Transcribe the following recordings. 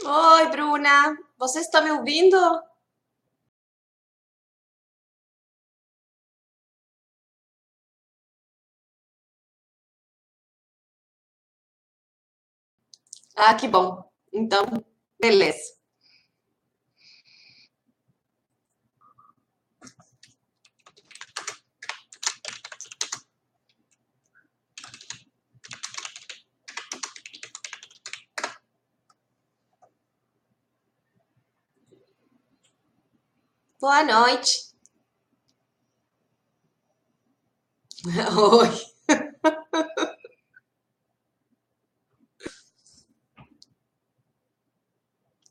Oi, Bruna, você está me ouvindo? Ah, que bom. Então, beleza. Boa noite. Oi.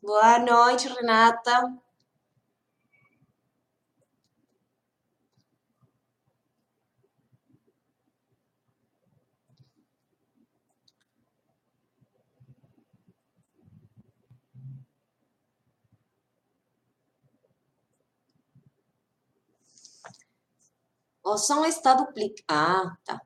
Boa noite, Renata. O som está duplicado. Ah, tá.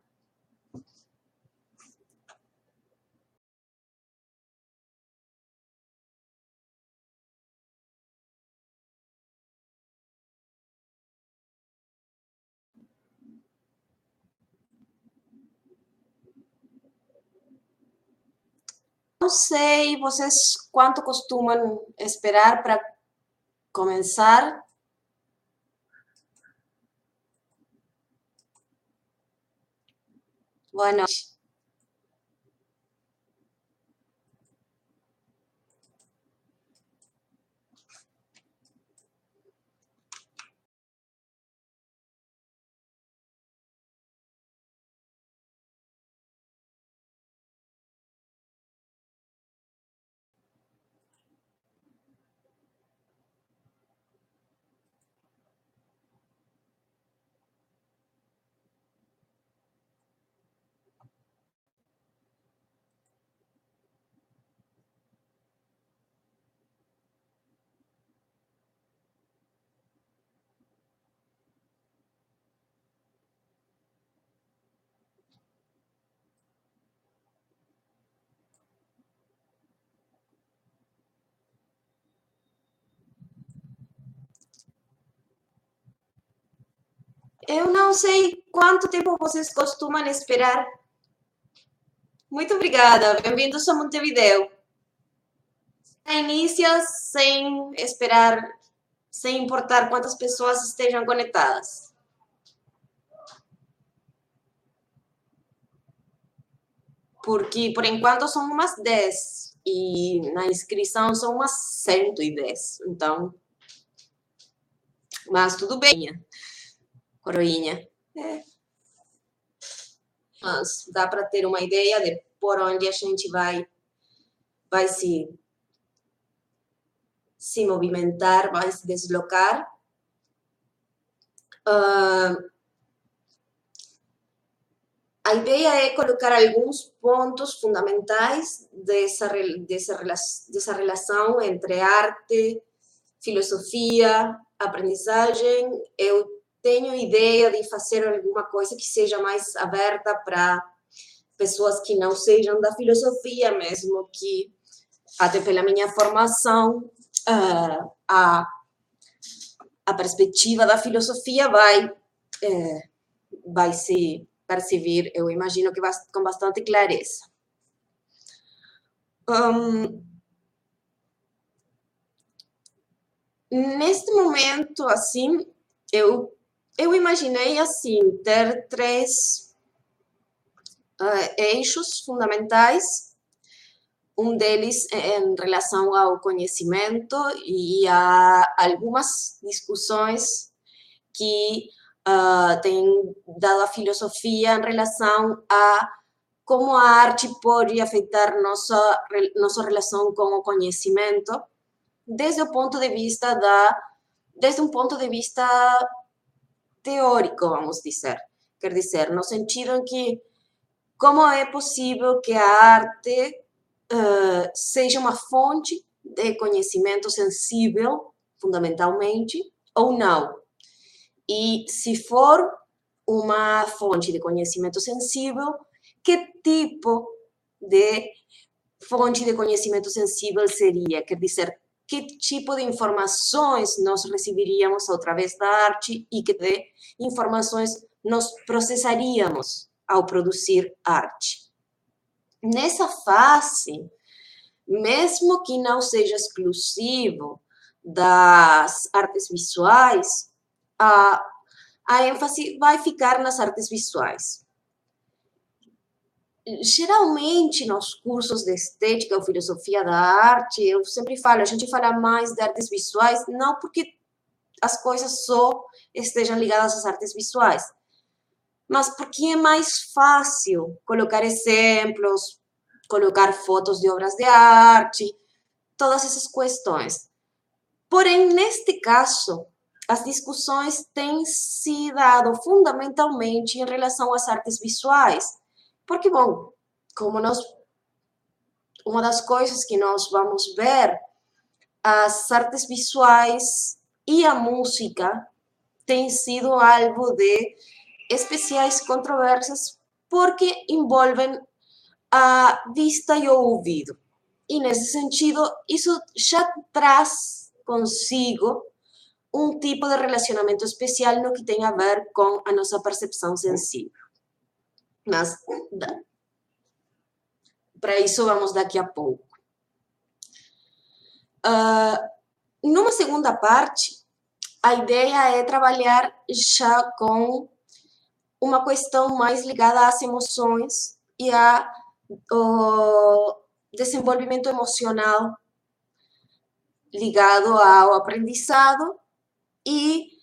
Não sei, vocês quanto costumam esperar para começar? Boa noite. Eu não sei quanto tempo vocês costumam esperar. Muito obrigada. Bem-vindos a Montevideo. Inicia sem esperar, sem importar quantas pessoas estejam conectadas. Porque por enquanto são umas 10 e na inscrição são umas 110. Então, mas tudo bem, coroinha. É, mas dá para ter uma ideia de por onde a gente vai se movimentar, vai se deslocar. A ideia é colocar alguns pontos fundamentais dessa relação entre arte, filosofia, aprendizagem. Eu tenho ideia de fazer alguma coisa que seja mais aberta para pessoas que não sejam da filosofia, mesmo que, até pela minha formação, a perspectiva da filosofia vai se perceber, eu imagino que com bastante clareza. Neste momento, assim, eu imaginei, assim, ter três eixos fundamentais. Um deles é em relação ao conhecimento e a algumas discussões que têm dado a filosofia em relação a como a arte pode afetar nossa relação com o conhecimento desde o ponto de vista desde um ponto de vista teórico, vamos dizer. Quer dizer, no sentido em que como é possível que a arte seja uma fonte de conhecimento sensível, fundamentalmente, ou não. E se for uma fonte de conhecimento sensível, que tipo de fonte de conhecimento sensível seria? Quer dizer, que tipo de informações nós receberíamos através da arte e que de informações nós processaríamos ao produzir arte. Nessa fase, mesmo que não seja exclusivo das artes visuais, a ênfase vai ficar nas artes visuais. Geralmente, nos cursos de estética ou filosofia da arte, eu sempre falo, a gente fala mais de artes visuais, não porque as coisas só estejam ligadas às artes visuais, mas porque é mais fácil colocar exemplos, colocar fotos de obras de arte, todas essas questões. Porém, neste caso, as discussões têm se dado fundamentalmente em relação às artes visuais, porque, bom, como uma das coisas que nós vamos ver, as artes visuais e a música têm sido alvo de especiais controvérsias porque envolvem a vista e o ouvido. E, nesse sentido, isso já traz consigo um tipo de relacionamento especial no que tem a ver com a nossa percepção sensível. Mas, para isso, vamos daqui a pouco. Numa segunda parte, a ideia é trabalhar já com uma questão mais ligada às emoções e ao desenvolvimento emocional ligado ao aprendizado, e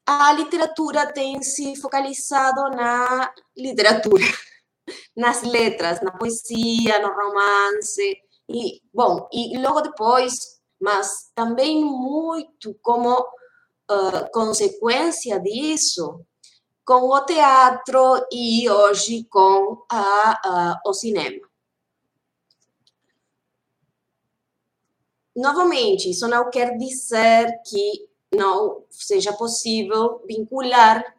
a literatura tem se focalizado na literatura, nas letras, na poesia, no romance, e, bom, e logo depois, mas também muito como consequência disso, com o teatro e hoje com o cinema. Novamente, isso não quer dizer que não seja possível vincular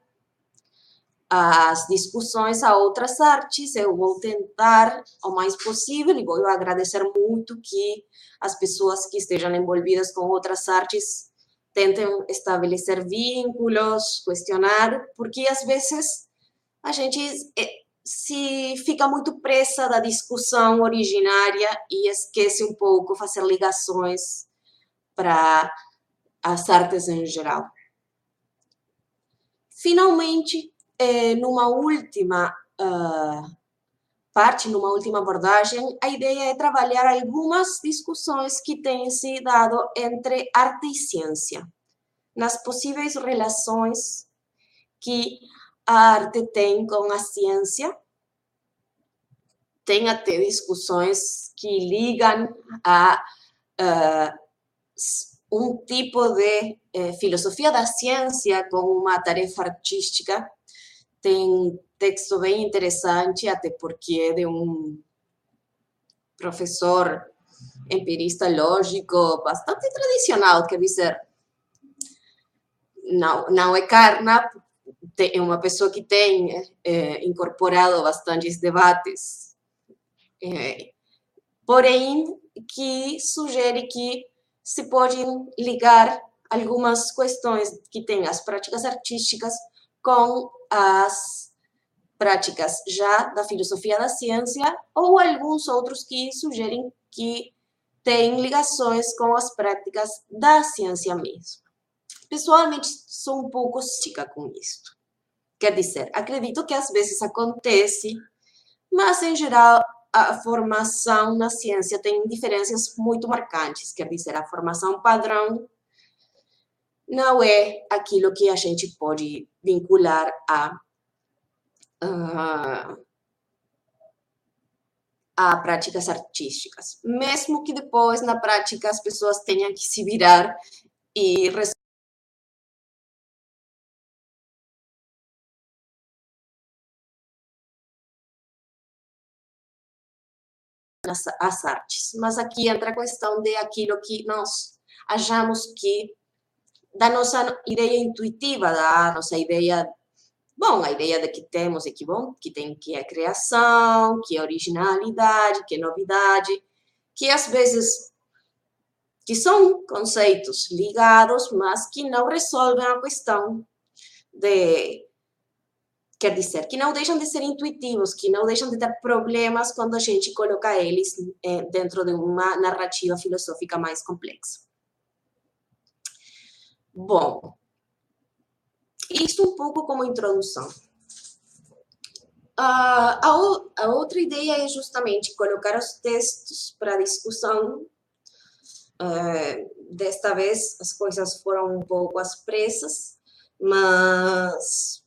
as discussões a outras artes. Eu vou tentar o mais possível e vou agradecer muito que as pessoas que estejam envolvidas com outras artes tentem estabelecer vínculos, questionar, porque às vezes a gente se fica muito presa da discussão originária e esquece um pouco fazer ligações para as artes em geral. Finalmente, numa última parte, numa última abordagem, a ideia é trabalhar algumas discussões que têm se dado entre arte e ciência, nas possíveis relações que a arte tem com a ciência. Tem até discussões que ligam a um tipo de filosofia da ciência com uma tarefa artística. Tem um texto bem interessante, até porque é de um professor empirista lógico bastante tradicional, quer dizer, não é Carnap, é uma pessoa que tem incorporado bastantes debates, porém, que sugere que se podem ligar algumas questões que têm as práticas artísticas com as práticas já da filosofia da ciência, ou alguns outros que sugerem que têm ligações com as práticas da ciência mesmo. Pessoalmente, sou um pouco cínica com isto. Quer dizer, acredito que às vezes acontece, mas, em geral, a formação na ciência tem diferenças muito marcantes. Quer dizer, a formação padrão não é aquilo que a gente pode vincular a práticas artísticas. Mesmo que depois, na prática, as pessoas tenham que se virar e as artes. Mas aqui entra a questão de aquilo que nós achamos que, da nossa ideia intuitiva, da nossa ideia Bom, a ideia de que temos é que, bom, que é criação, que é originalidade, que é novidade, que às vezes que são conceitos ligados, mas que não resolvem a questão de, quer dizer, que não deixam de ser intuitivos, que não deixam de ter problemas quando a gente coloca eles dentro de uma narrativa filosófica mais complexa. Bom, isso um pouco como introdução. A outra ideia é justamente colocar os textos para discussão. Desta vez as coisas foram um pouco às pressas, mas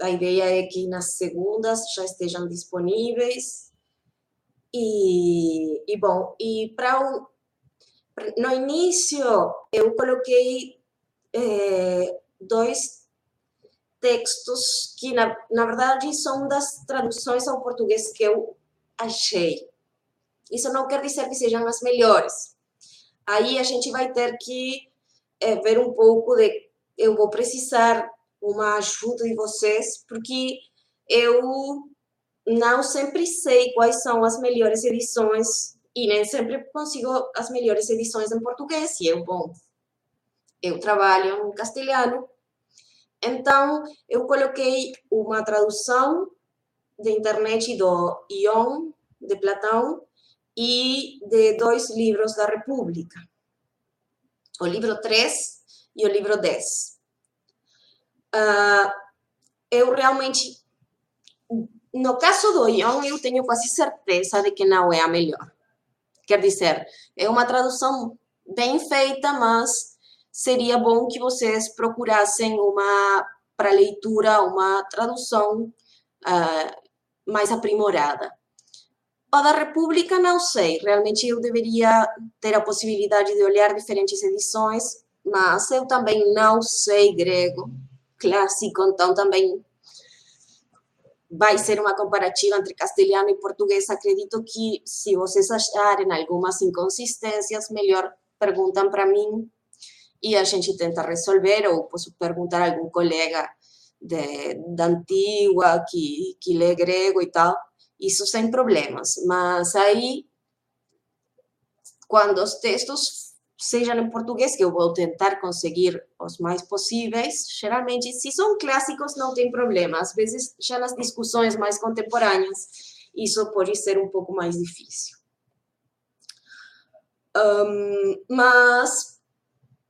a ideia é que nas segundas já estejam disponíveis. Bom, no início eu coloquei dois textos que, na verdade, são das traduções ao português que eu achei. Isso não quer dizer que sejam as melhores. Aí a gente vai ter que ver um pouco de... Eu vou precisar uma ajuda de vocês, porque eu não sempre sei quais são as melhores edições e nem sempre consigo as melhores edições em português. E eu trabalho em castelhano, então eu coloquei uma tradução de internet do Ion, de Platão, e de dois livros da República, o livro 3 e o livro 10. Eu realmente, no caso do Ion, eu tenho quase certeza de que não é a melhor. Quer dizer, é uma tradução bem feita, mas seria bom que vocês procurassem para leitura, uma tradução mais aprimorada. O da República, não sei. Realmente eu deveria ter a possibilidade de olhar diferentes edições, mas eu também não sei grego clássico, então também vai ser uma comparativa entre castelhano e português. Acredito que, se vocês acharem algumas inconsistências, melhor perguntam para mim e a gente tenta resolver, ou posso perguntar a algum colega da Antigua que lê grego e tal, isso sem problemas. Mas aí, quando os textos sejam em português, que eu vou tentar conseguir os mais possíveis, geralmente, se são clássicos, não tem problema. Às vezes, já nas discussões mais contemporâneas, isso pode ser um pouco mais difícil. Mas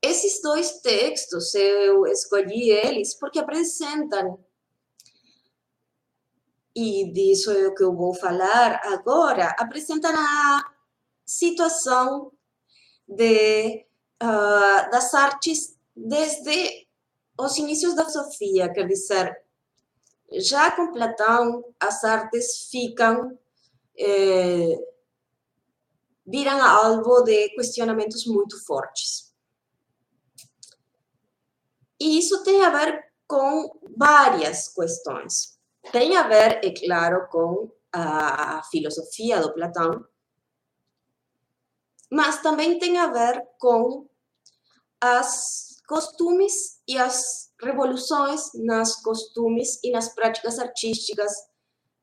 esses dois textos, eu escolhi eles porque apresentam, e disso é o que eu vou falar agora, apresentam a situação das artes desde os inícios da filosofia, quer dizer, já com Platão, as artes viram alvo de questionamentos muito fortes. E isso tem a ver com várias questões. Tem a ver, é claro, com a filosofia do Platão, mas também tem a ver com as costumes e as revoluções nas costumes e nas práticas artísticas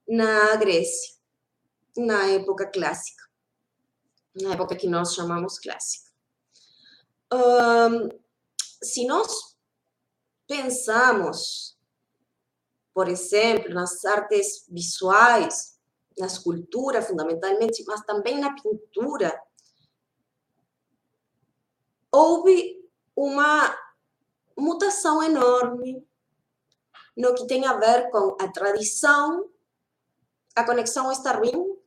na Grécia, na época clássica, na época que nós chamamos clássica. Se nós pensamos, por exemplo, nas artes visuais, na escultura fundamentalmente, mas também na pintura, houve uma mutação enorme no que tem a ver com a tradição. A conexão está ruim?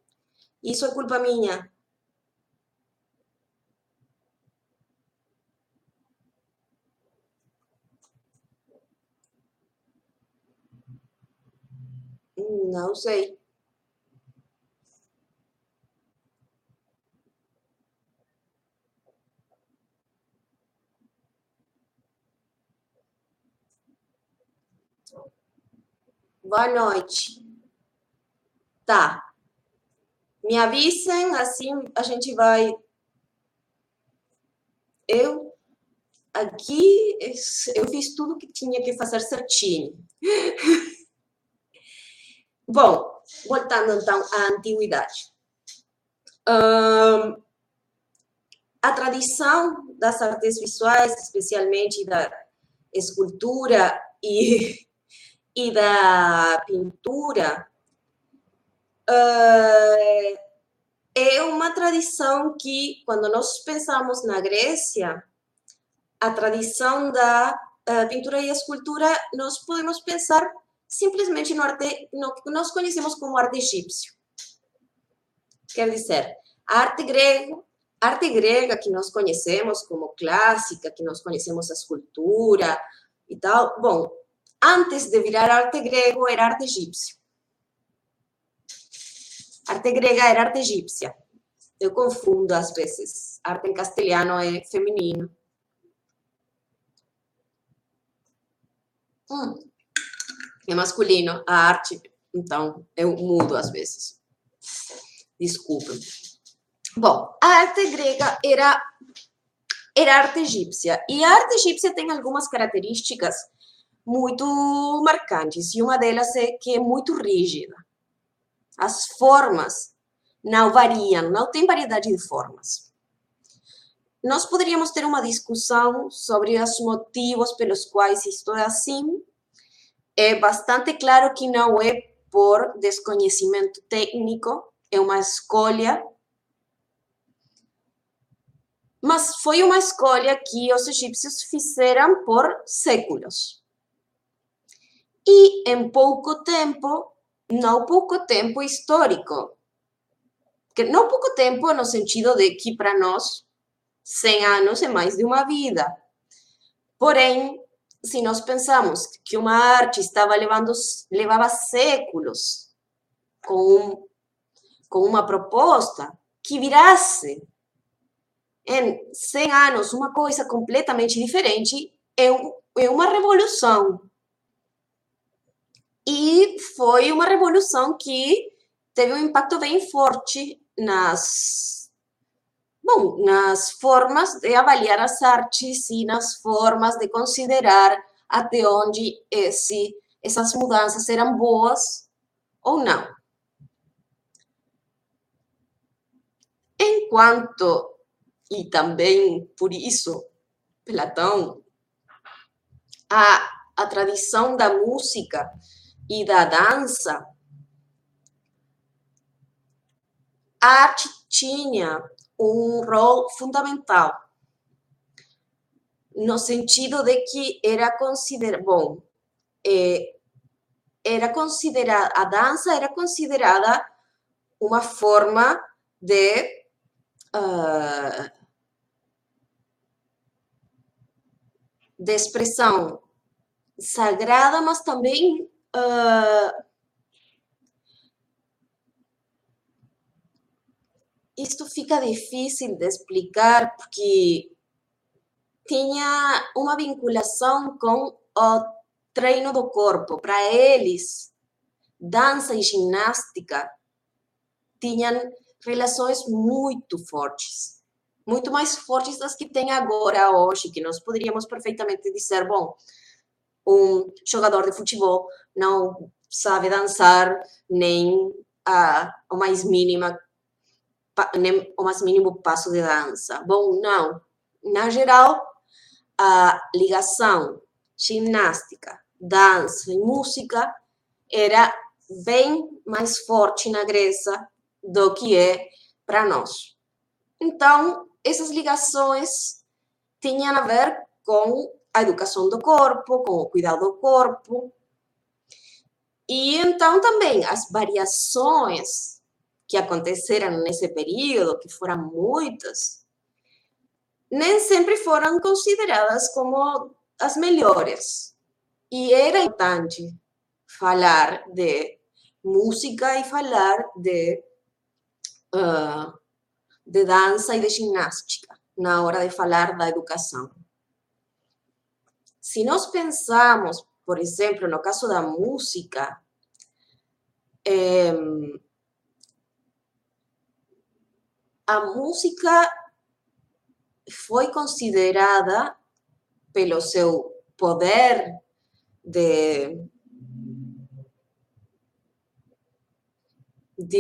Isso é culpa minha? Não sei. Boa noite. Tá. Me avisem, assim a gente vai... Eu aqui eu fiz tudo que tinha que fazer certinho. Bom, voltando então à antiguidade. A tradição das artes visuais, especialmente da escultura e da pintura, é uma tradição que, quando nós pensamos na Grécia, a tradição da pintura e escultura, nós podemos pensar simplesmente no que nós conhecemos como arte egípcio. Quer dizer, a arte grega que nós conhecemos como clássica, que nós conhecemos a escultura e tal, bom, antes de virar arte grego era arte egípcio. Arte grega era arte egípcia. Eu confundo às vezes. Arte em castelhano é feminino. É masculino. A arte, então, eu mudo às vezes. Desculpa. Bom, a arte grega era arte egípcia. E a arte egípcia tem algumas características muito marcantes. E uma delas é que é muito rígida. As formas não variam, não tem variedade de formas. Nós poderíamos ter uma discussão sobre os motivos pelos quais isto é assim. É bastante claro que não é por desconhecimento técnico, é uma escolha, mas foi uma escolha que os egípcios fizeram por séculos. E em pouco tempo, não pouco tempo histórico, que não pouco tempo no sentido de que para nós 100 anos é mais de uma vida. Porém, se nós pensamos que uma arte levava séculos com uma proposta que virasse em 100 anos uma coisa completamente diferente, é uma revolução. E foi uma revolução que teve um impacto bem forte nas formas de avaliar as artes e nas formas de considerar até onde essas mudanças eram boas ou não. Enquanto, e também por isso, Platão, a tradição da música e da dança, a arte tinha um rol fundamental, no sentido de que era considerada, a dança era considerada uma forma de expressão sagrada, mas também isto fica difícil de explicar porque tinha uma vinculação com o treino do corpo. Para eles, dança e ginástica tinham relações muito fortes, muito mais fortes das que tem agora, hoje, que nós poderíamos perfeitamente dizer, bom, um jogador de futebol não sabe dançar nem o mais mínimo passo de dança. Bom, não. Na geral, a ligação ginástica, dança e música era bem mais forte na Grécia do que é para nós. Então, essas ligações tinham a ver com a educação do corpo, com o cuidado do corpo. E então também as variações que aconteceram nesse período, que foram muitas, nem sempre foram consideradas como as melhores. E era importante falar de música e falar de dança e de ginástica na hora de falar da educação. Se nós pensamos, por exemplo, no caso da música, a música foi considerada pelo seu poder de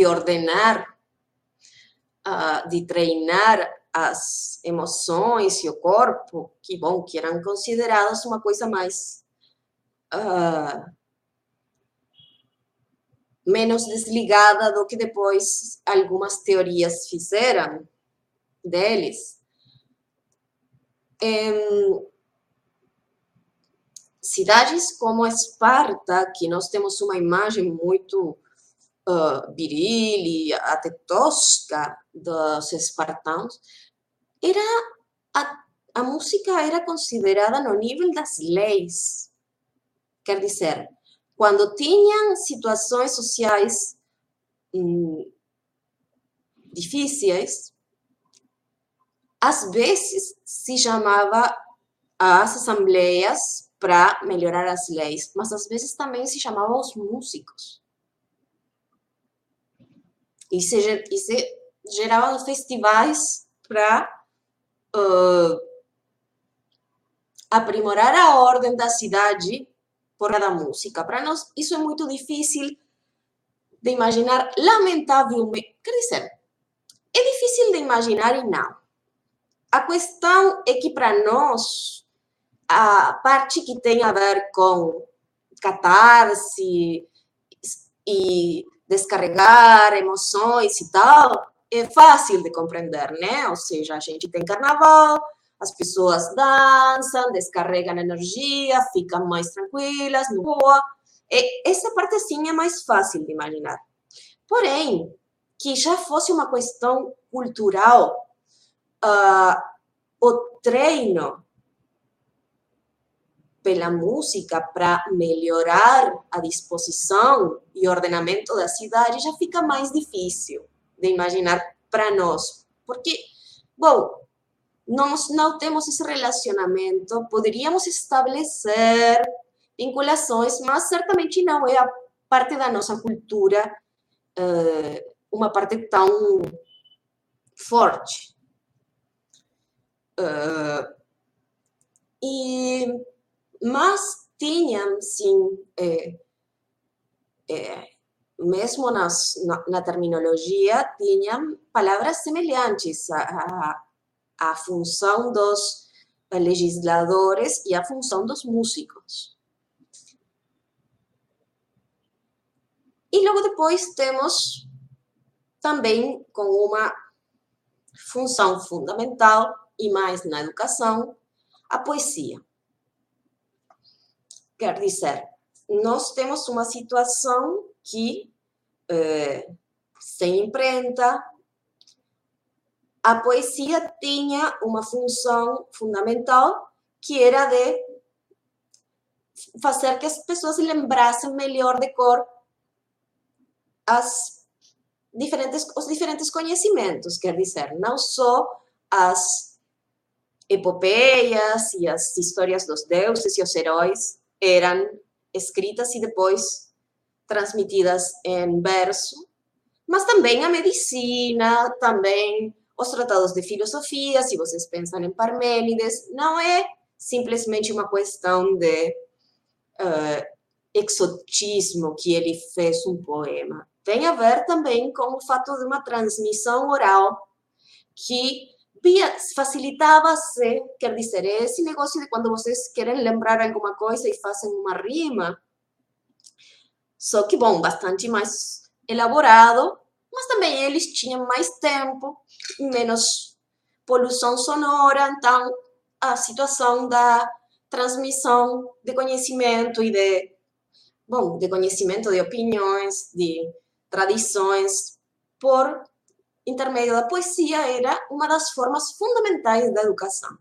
ordenar, de treinar as emoções e o corpo, que, bom, que eram consideradas uma coisa mais menos desligada do que depois algumas teorias fizeram deles. Cidades como Esparta, que nós temos uma imagem muito viril e até tosca dos espartanos, a música era considerada no nível das leis. Quer dizer, quando tinham situações sociais difíceis, às vezes se chamava as assembleias para melhorar as leis, mas às vezes também se chamavam os músicos. E se geravam festivais para aprimorar a ordem da cidade por meio da música. Para nós, isso é muito difícil de imaginar, lamentavelmente. Quer dizer, é difícil de imaginar e não. A questão é que, para nós, a parte que tem a ver com catarse e descarregar emoções e tal, é fácil de compreender, né? Ou seja, a gente tem carnaval, as pessoas dançam, descarregam energia, ficam mais tranquilas, no boa. Essa parte, assim, é mais fácil de imaginar. Porém, que já fosse uma questão cultural, o treino pela música para melhorar a disposição e ordenamento da cidade já fica mais difícil de imaginar para nós. Porque, bom, nós não temos esse relacionamento, poderíamos estabelecer vinculações, mas certamente não é a parte da nossa cultura uma parte tão forte. Mas tinham, sim, mesmo na terminologia, tinham palavras semelhantes à função dos legisladores e à função dos músicos. E logo depois temos também com uma função fundamental, e mais na educação, a poesia. Quer dizer, nós temos uma situação que, sem imprenta, a poesia tinha uma função fundamental, que era de fazer que as pessoas lembrassem melhor de cor os diferentes conhecimentos, quer dizer, não só as epopeias e as histórias dos deuses e os heróis eram escritas e depois transmitidas em verso, mas também a medicina, também os tratados de filosofia, se vocês pensam em Parmênides, não é simplesmente uma questão de exotismo que ele fez um poema. Tem a ver também com o fato de uma transmissão oral que facilitava-se, quer dizer, esse negócio de quando vocês querem lembrar alguma coisa e fazem uma rima, só que, bom, bastante mais elaborado, mas também eles tinham mais tempo, menos poluição sonora, então a situação da transmissão de conhecimento e de conhecimento de opiniões, de tradições, por intermédio da poesia, era uma das formas fundamentais da educação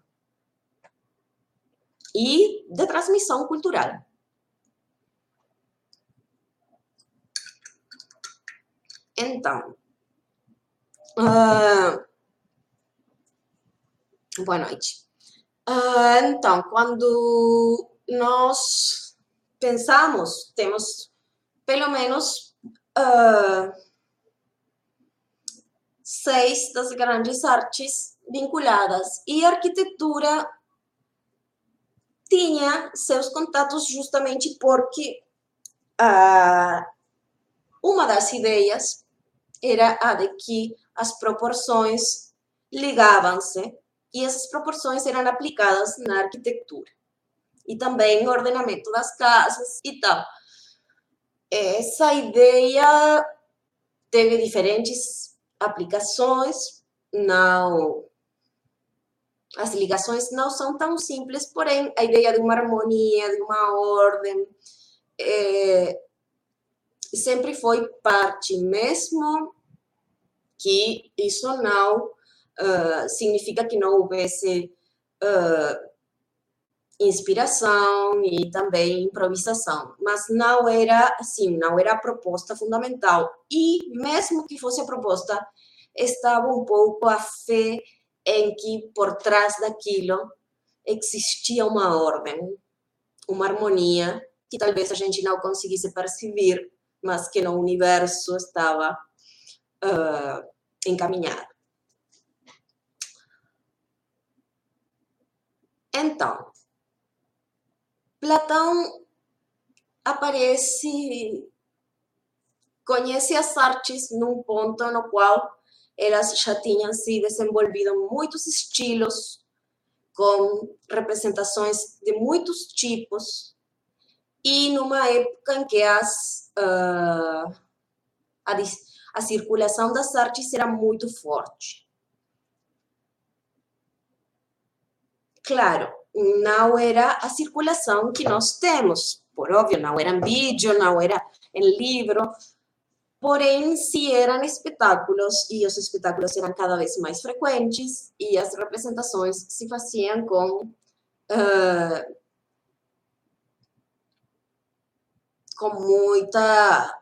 e de transmissão cultural. Então, boa noite. Então, quando nós pensamos, temos pelo menos 6 das grandes artes vinculadas, e a arquitetura tinha seus contatos justamente porque uma das ideias era a de que as proporções ligavam-se e essas proporções eram aplicadas na arquitetura e também no ordenamento das casas e tal. Essa ideia teve diferentes aplicações, não, as ligações não são tão simples, porém a ideia de uma harmonia, de uma ordem, sempre foi parte, mesmo que isso não significa que não houvesse inspiração e também improvisação, mas não era assim, não era a proposta fundamental. E mesmo que fosse a proposta, estava um pouco a fé em que por trás daquilo existia uma ordem, uma harmonia que talvez a gente não conseguisse perceber, mas que no universo estava encaminhado. Então, Platão conhece as artes num ponto no qual elas já tinham se desenvolvido muitos estilos, com representações de muitos tipos, e numa época em que a circulação das artes era muito forte. Claro, não era a circulação que nós temos, por óbvio, não era em vídeo, não era em livro, porém, se eram espetáculos, e os espetáculos eram cada vez mais frequentes, e as representações se faziam com muita...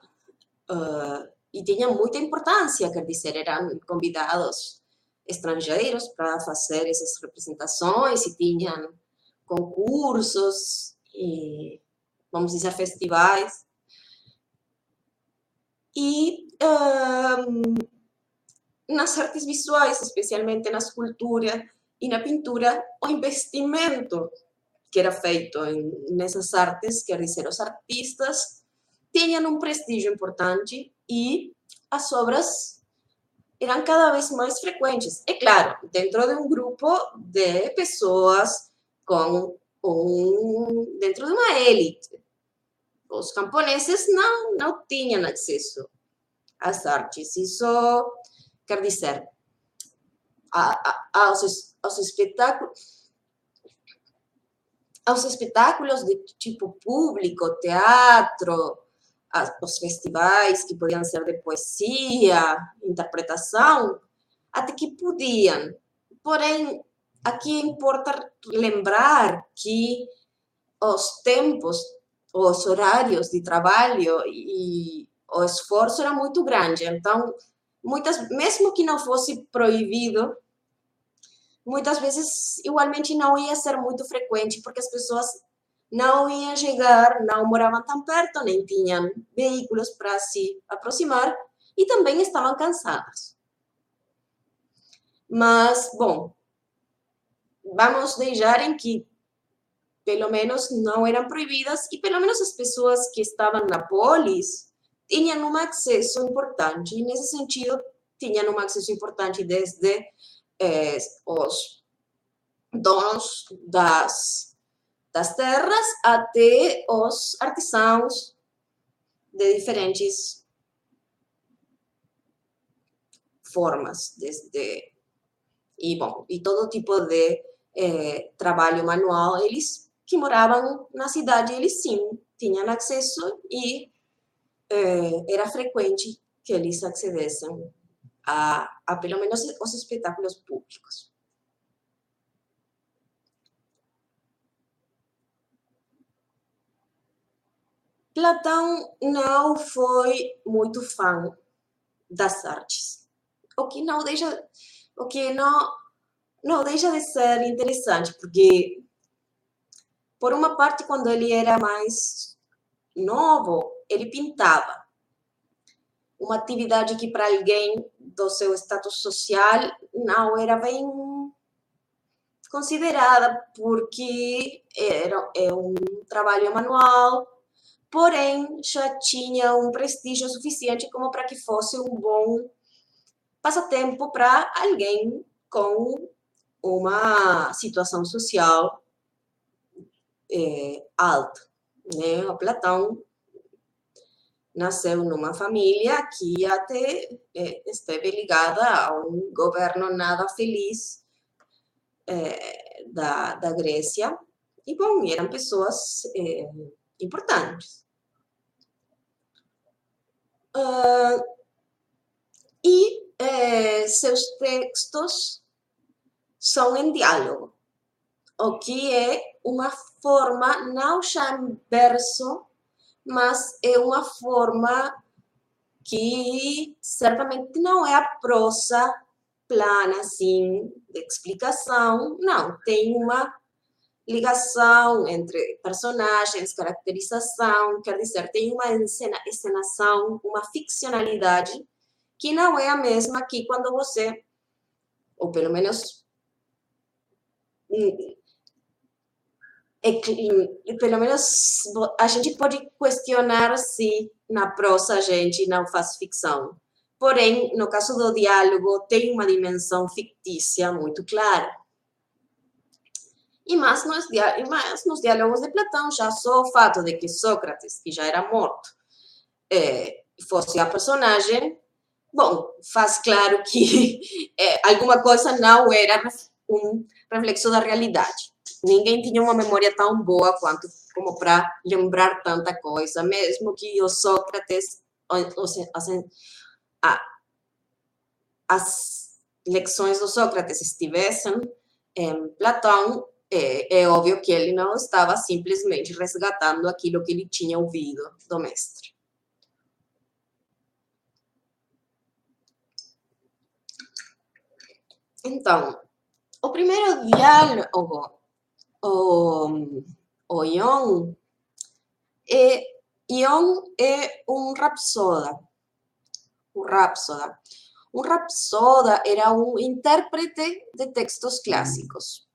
e tinha muita importância, quer dizer, eram convidados estrangeiros para fazer essas representações, e tinham concursos, e, vamos dizer, festivais. E nas artes visuais, especialmente na escultura e na pintura, o investimento que era feito nessas artes, quer dizer, os artistas tinham um prestígio importante e as obras eram cada vez mais frequentes. É claro, dentro de um grupo de pessoas dentro de uma élite. Os camponeses não tinham acesso às artes. Isso quer dizer, aos espetáculos de tipo público, teatro, os festivais que podiam ser de poesia, interpretação, até que podiam. Porém, aqui importa lembrar que os tempos, os horários de trabalho e o esforço era muito grande. Então, mesmo que não fosse proibido, muitas vezes igualmente não ia ser muito frequente, porque as pessoas não iam chegar, não moravam tão perto, nem tinham veículos para se aproximar e também estavam cansadas. Mas, bom, vamos deixar em que pelo menos não eram proibidas e pelo menos as pessoas que estavam na polis tinham um acesso importante. E nesse sentido, tinham um acesso importante desde os donos das terras até os artesãos de diferentes formas, e todo tipo de trabalho manual. Eles que moravam na cidade, eles sim tinham acesso e era frequente que eles acedessem a pelo menos os espetáculos públicos. Platão não foi muito fã das artes, o que não deixa de ser interessante, porque, por uma parte, quando ele era mais novo, ele pintava. Uma atividade que, para alguém do seu status social, não era bem considerada porque é um trabalho manual, porém já tinha um prestígio suficiente como para que fosse um bom passatempo para alguém com uma situação social alta, né? O Platão nasceu numa família que até esteve ligada a um governo nada feliz da Grécia. E, bom, eram pessoas importantes. Seus textos são em diálogo, o que é uma forma, não já em verso, mas é uma forma que certamente não é a prosa plana, assim, de explicação, não, tem uma ligação entre personagens, caracterização, quer dizer, tem uma encenação, uma ficcionalidade que não é a mesma que quando você, ou pelo menos pelo menos a gente pode questionar se na prosa a gente não faz ficção. Porém, no caso do diálogo, tem uma dimensão fictícia muito clara. E mais nos diálogos de Platão, já só o fato de que Sócrates, que já era morto, fosse a personagem, bom, faz claro que alguma coisa não era um reflexo da realidade. Ninguém tinha uma memória tão boa quanto como para lembrar tanta coisa, mesmo que o Sócrates, as lecções do Sócrates estivessem em Platão, é óbvio que ele não estava simplesmente resgatando aquilo que ele tinha ouvido do mestre. Então, o primeiro diálogo, o Ion é um rapsoda. Um rapsoda era um intérprete de textos clássicos.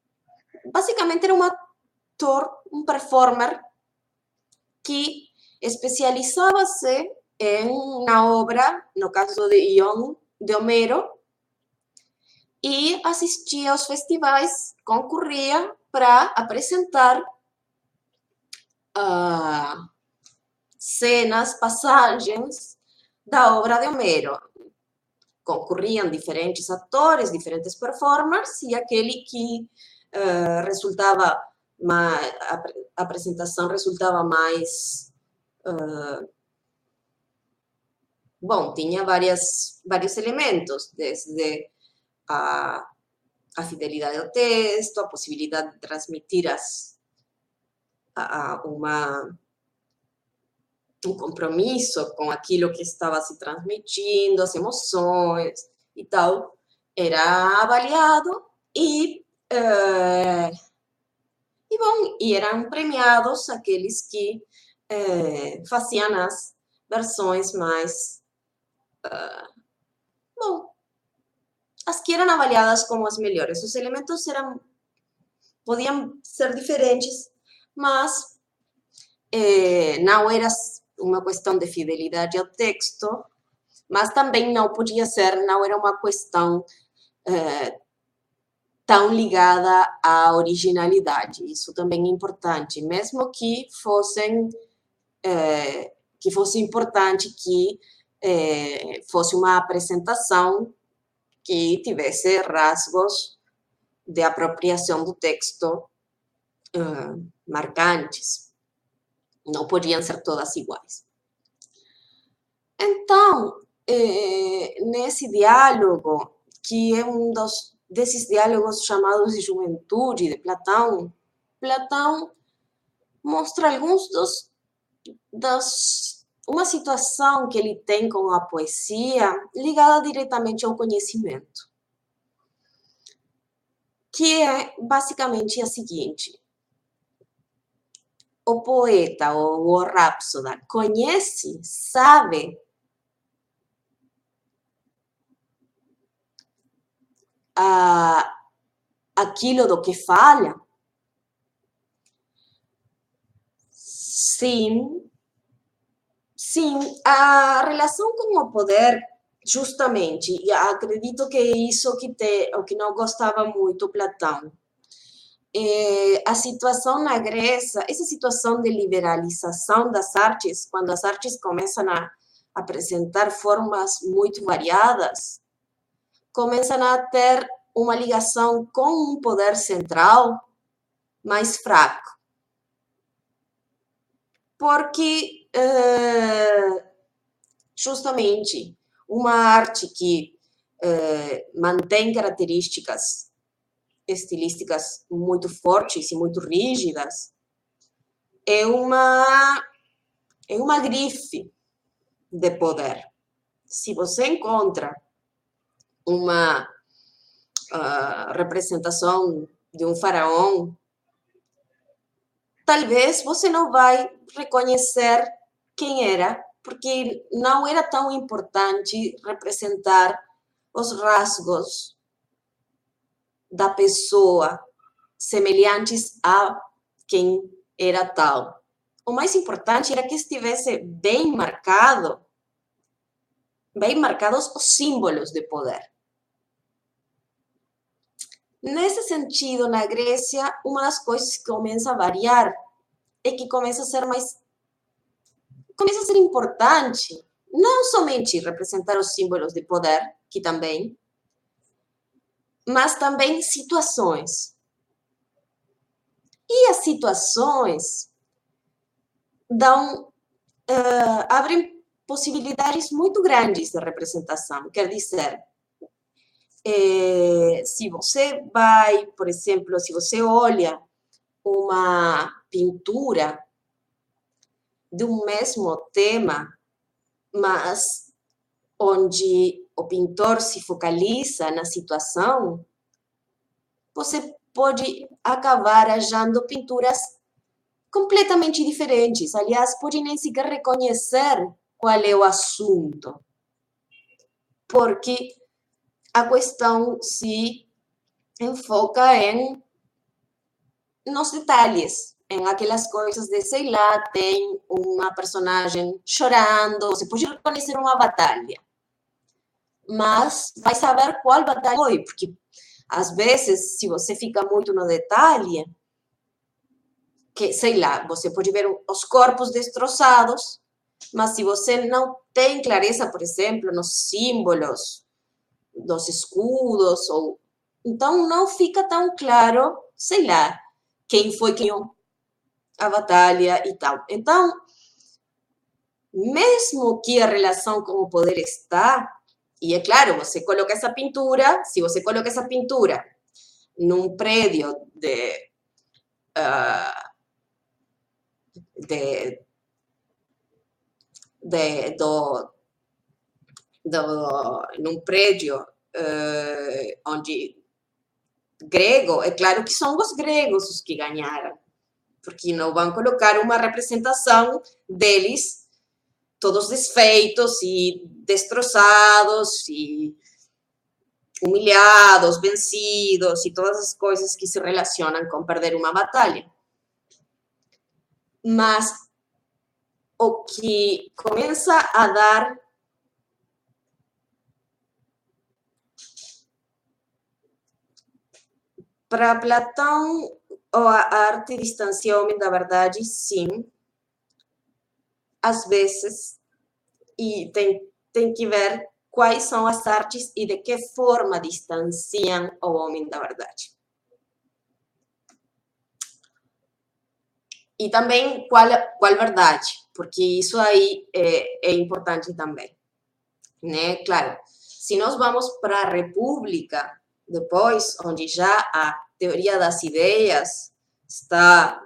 Basicamente era um ator, um performer que especializava-se em na obra, no caso de Ion, de Homero, e assistia aos festivais, concorria para apresentar cenas, passagens da obra de Homero. Concorriam diferentes atores, diferentes performers, e aquele que resultava a apresentação resultava mais bom, tinha vários elementos, desde a fidelidade ao texto, a possibilidade de transmitir um compromisso com aquilo que estava se transmitindo, as emoções e tal, era avaliado e bom, e eram premiados aqueles que faziam as versões mais, bom, as que eram avaliadas como as melhores. Os elementos podiam ser diferentes, mas não era uma questão de fidelidade ao texto, mas também não podia ser, não era uma questão tão ligada à originalidade. Isso também é importante, mesmo que fosse importante que fosse uma apresentação que tivesse rasgos de apropriação do texto marcantes. Não podiam ser todas iguais. Então, nesse diálogo, que é um desses diálogos chamados de juventude, de Platão, Platão mostra alguns uma situação que ele tem com a poesia ligada diretamente ao conhecimento, que é basicamente a seguinte: o poeta ou o rapsóda conhece, sabe a aquilo do que fala? Sim, sim, a relação com o poder, justamente, e acredito que é isso o que não gostava muito Platão. A situação na Grécia, essa situação de liberalização das artes, quando as artes começam a apresentar formas muito variadas, começam a ter uma ligação com um poder central mais fraco. Porque, justamente, uma arte que mantém características estilísticas muito fortes e muito rígidas é uma grife de poder. Se você encontra uma representação de um faraó, talvez você não vai reconhecer quem era, porque não era tão importante representar os rasgos da pessoa semelhantes a quem era tal. O mais importante era que estivesse bem marcados os símbolos de poder. Nesse sentido, na Grécia, uma das coisas que começa a variar é que começa a ser importante não somente representar os símbolos de poder, que também, mas também situações. E as situações abrem possibilidades muito grandes de representação. Quer dizer, se você vai, por exemplo, se você olha uma pintura de um mesmo tema, mas onde o pintor se focaliza na situação, você pode acabar achando pinturas completamente diferentes. Aliás, pode nem sequer reconhecer qual é o assunto, porque a questão se enfoca nos detalhes, em aquelas coisas de, sei lá, tem uma personagem chorando, você pode reconhecer uma batalha, mas vai saber qual batalha foi, porque às vezes, se você fica muito no detalhe, que, sei lá, você pode ver os corpos destroçados, mas se você não tem clareza, por exemplo, nos símbolos dos escudos, então não fica tão claro, sei lá, quem foi que ganhou a batalha e tal. Então, mesmo que a relação com o poder está, e é claro, você coloca essa pintura, se você coloca essa pintura num prédio num prédio onde grego, é claro que são os gregos os que ganharam, porque não vão colocar uma representação deles todos desfeitos e destroçados e humilhados, vencidos e todas as coisas que se relacionam com perder uma batalha. Mas o que começa a dar para Platão, a arte distancia o homem da verdade, sim, às vezes, e tem que ver quais são as artes e de que forma distanciam o homem da verdade. E também qual verdade, porque isso aí é importante também, né? Claro, se nós vamos para a República, depois, onde já a teoria das ideias está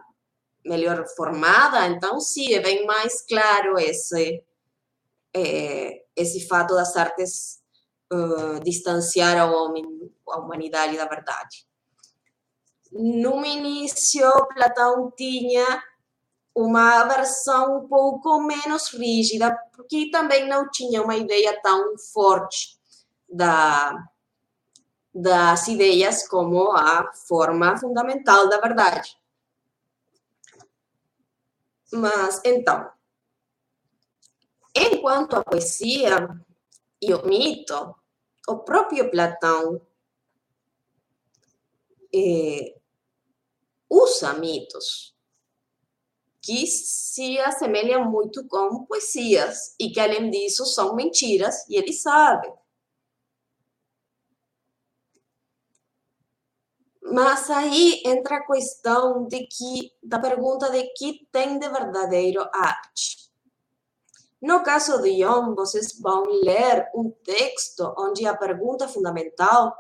melhor formada, então sim, é bem mais claro esse fato das artes distanciar ao homem, a humanidade da verdade. No início, Platão tinha uma versão um pouco menos rígida, porque também não tinha uma ideia tão forte das ideias como a forma fundamental da verdade. Mas, então, enquanto a poesia e o mito, o próprio Platão usa mitos que se assemelham muito com poesias e que, além disso, são mentiras e ele sabe. Mas aí entra a questão da pergunta de que tem de verdadeiro arte. No caso de Ion, vocês vão ler um texto onde a pergunta fundamental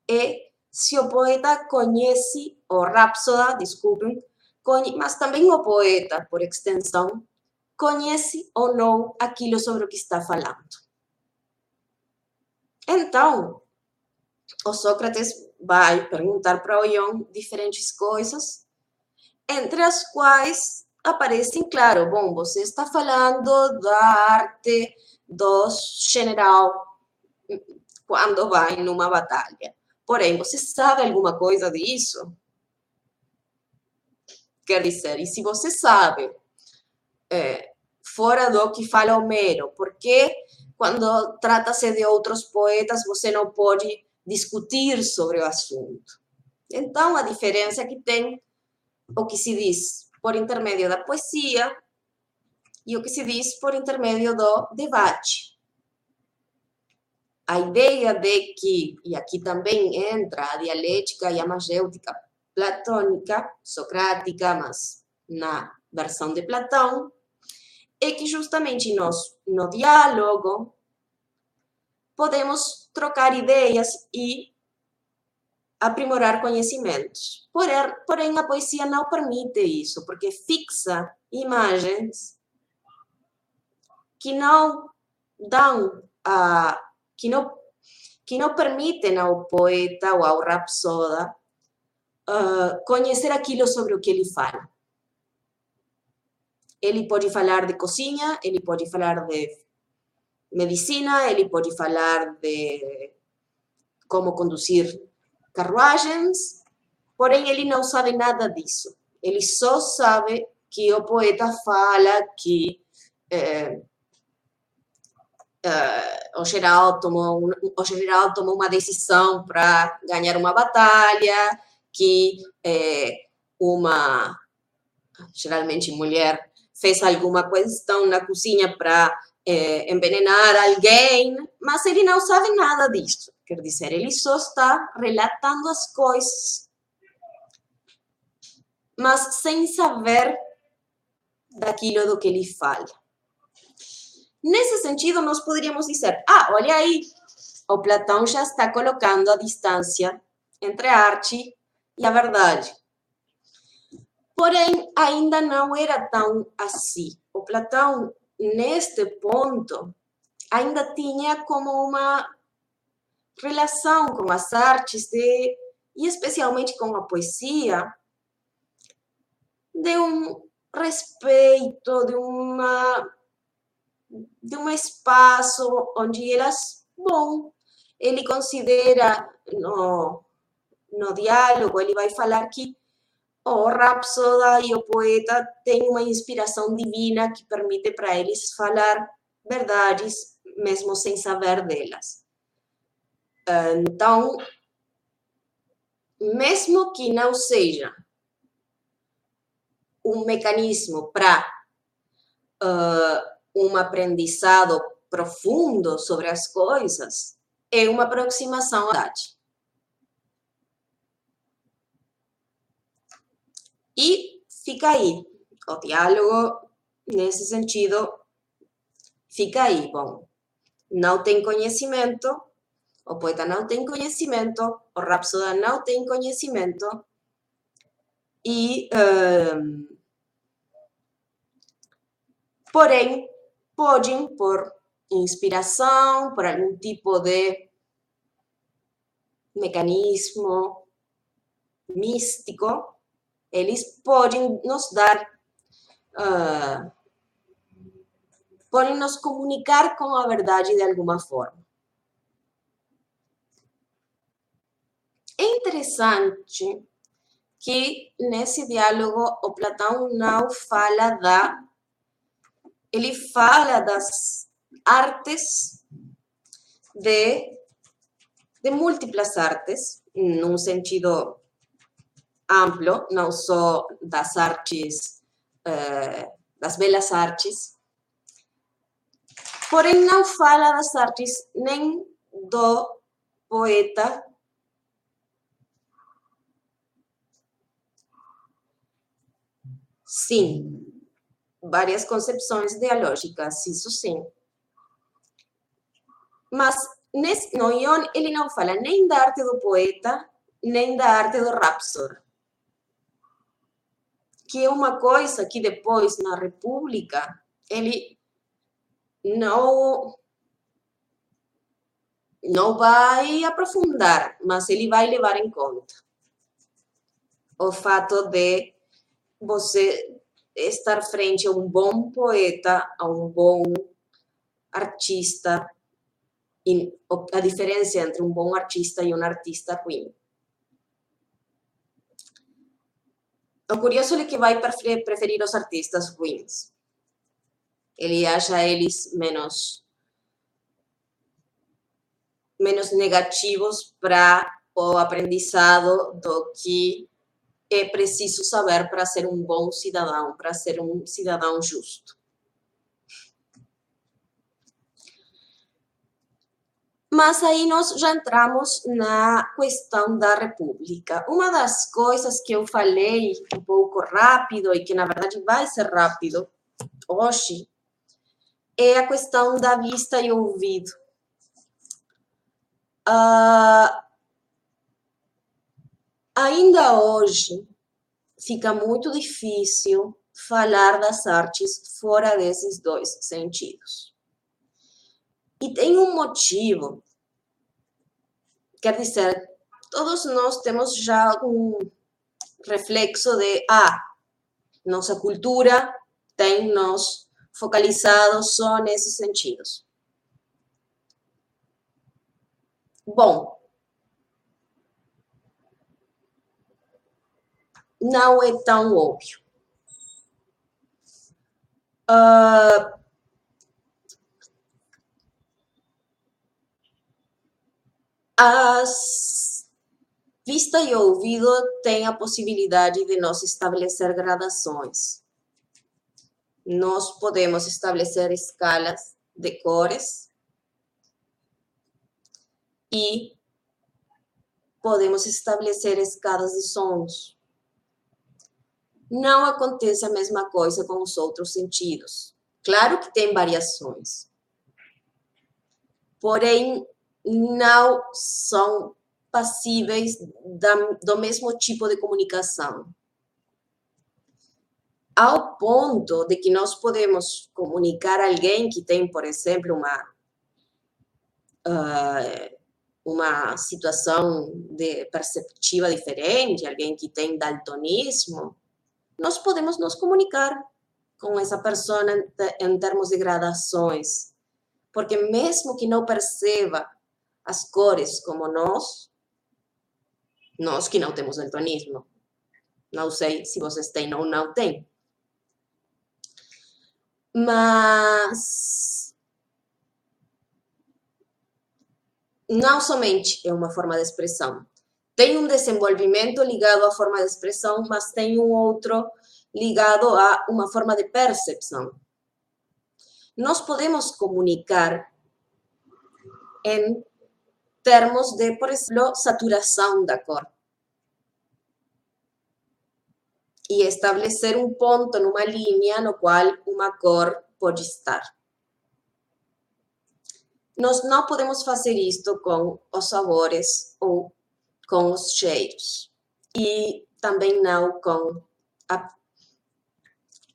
é se o poeta conhece, o Rapsóda, desculpem, mas também o poeta, por extensão, conhece ou não aquilo sobre o que está falando. Então, o Sócrates vai perguntar para o Ion diferentes coisas, entre as quais aparecem, claro, bom, você está falando da arte do general quando vai numa batalha. Porém, você sabe alguma coisa disso? Quer dizer, e se você sabe, fora do que fala Homero, por que quando trata-se de outros poetas você não pode discutir sobre o assunto? Então, a diferença que tem o que se diz por intermédio da poesia e o que se diz por intermédio do debate. A ideia de que, e aqui também entra a dialética e a magêutica platônica, socrática, mas na versão de Platão, é que justamente nós, no diálogo, podemos trocar ideias e aprimorar conhecimentos. Porém, a poesia não permite isso, porque fixa imagens que não dão que não permitem ao poeta ou ao rapsoda conhecer aquilo sobre o que ele fala. Ele pode falar de cozinha, ele pode falar de medicina, ele pode falar de como conduzir carruagens, porém ele não sabe nada disso. Ele só sabe que o poeta fala que o general tomou uma decisão para ganhar uma batalha, que uma, geralmente mulher, fez alguma questão na cozinha para envenenar alguém, mas ele não sabe nada disso. Quer dizer, ele só está relatando as coisas, mas sem saber daquilo do que ele fala. Nesse sentido, nós poderíamos dizer, olha aí, o Platão já está colocando a distância entre a arte e a verdade. Porém, ainda não era tão assim. O Platão, neste ponto, ainda tinha como uma relação com as artes e especialmente com a poesia, de um respeito, de um espaço onde elas, ele considera no diálogo, ele vai falar que o rapsoda e o poeta têm uma inspiração divina que permite para eles falar verdades, mesmo sem saber delas. Então, mesmo que não seja um mecanismo para um aprendizado profundo sobre as coisas, é uma aproximação à verdade. E fica aí, o diálogo, nesse sentido, fica aí. Bom, não tem conhecimento, o poeta não tem conhecimento, o rapsoda não tem conhecimento, e, porém, podem, por inspiração, por algum tipo de mecanismo místico, eles podem nos dar, podem nos comunicar com a verdade de alguma forma. É interessante que nesse diálogo o Platão não fala ele fala das artes de múltiplas artes, num sentido amplo, não só das artes, das belas artes, porém não fala das artes nem do poeta, sim, várias concepções dialógicas, isso sim. Mas no Ion ele não fala nem da arte do poeta, nem da arte do Rhapsody, que é uma coisa que depois, na República, ele não vai aprofundar, mas ele vai levar em conta o fato de você estar frente a um bom poeta, a um bom artista, e a diferença entre um bom artista e um artista ruim. O curioso é que vai preferir os artistas ruins. Ele acha eles menos negativos para o aprendizado do que é preciso saber para ser um bom cidadão, para ser um cidadão justo. Mas aí nós já entramos na questão da República. Uma das coisas que eu falei um pouco rápido, e que na verdade vai ser rápido hoje, é a questão da vista e ouvido. Ainda hoje fica muito difícil falar das artes fora desses dois sentidos. E tem um motivo, quer dizer, todos nós temos já um reflexo de, nossa cultura tem nos focalizados só nesses sentidos. Bom, não é tão óbvio. As vista e ouvido têm a possibilidade de nós estabelecer gradações. Nós podemos estabelecer escalas de cores e podemos estabelecer escalas de sons. Não acontece a mesma coisa com os outros sentidos. Claro que tem variações, porém não são passíveis do mesmo tipo de comunicação. Ao ponto de que nós podemos comunicar a alguém que tem, por exemplo, uma situação perceptiva diferente, alguém que tem daltonismo, nós podemos nos comunicar com essa pessoa em termos de gradações, porque mesmo que não perceba as cores como nós que não temos daltonismo, não sei se vocês têm ou não têm, mas não somente é uma forma de expressão. Tem um desenvolvimento ligado à forma de expressão, mas tem um outro ligado a uma forma de percepção. Nós podemos comunicar em termos de, por exemplo, saturação da cor. E estabelecer um ponto numa linha no qual uma cor pode estar. Nós não podemos fazer isto com os sabores ou com os cheiros. E também não com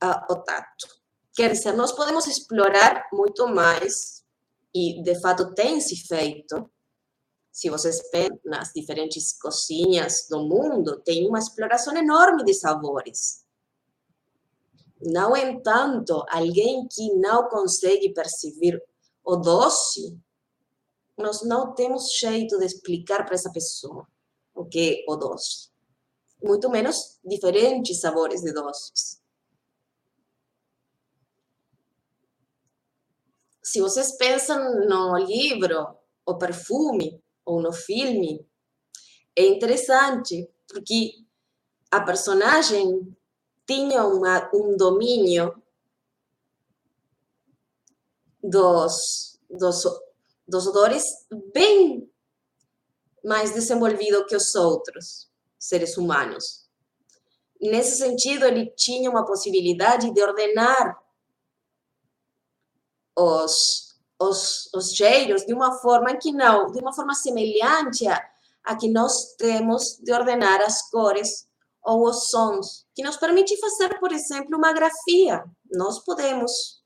o tato. Quer dizer, nós podemos explorar muito mais, e de fato tem se feito. Se vocês pensam nas diferentes cozinhas do mundo, tem uma exploração enorme de sabores. No entanto, alguém que não consegue perceber o doce, nós não temos jeito de explicar para essa pessoa. o que o doce. Muito menos diferentes sabores de doces. Se vocês pensam no livro, o perfume, ou no filme, é interessante, porque a personagem tinha um domínio dos odores bem mais desenvolvido que os outros seres humanos. Nesse sentido, ele tinha uma possibilidade de ordenar os cheiros de uma forma que não, de uma forma semelhante a que nós temos de ordenar as cores ou os sons, que nos permite fazer, por exemplo, uma grafia. Nós podemos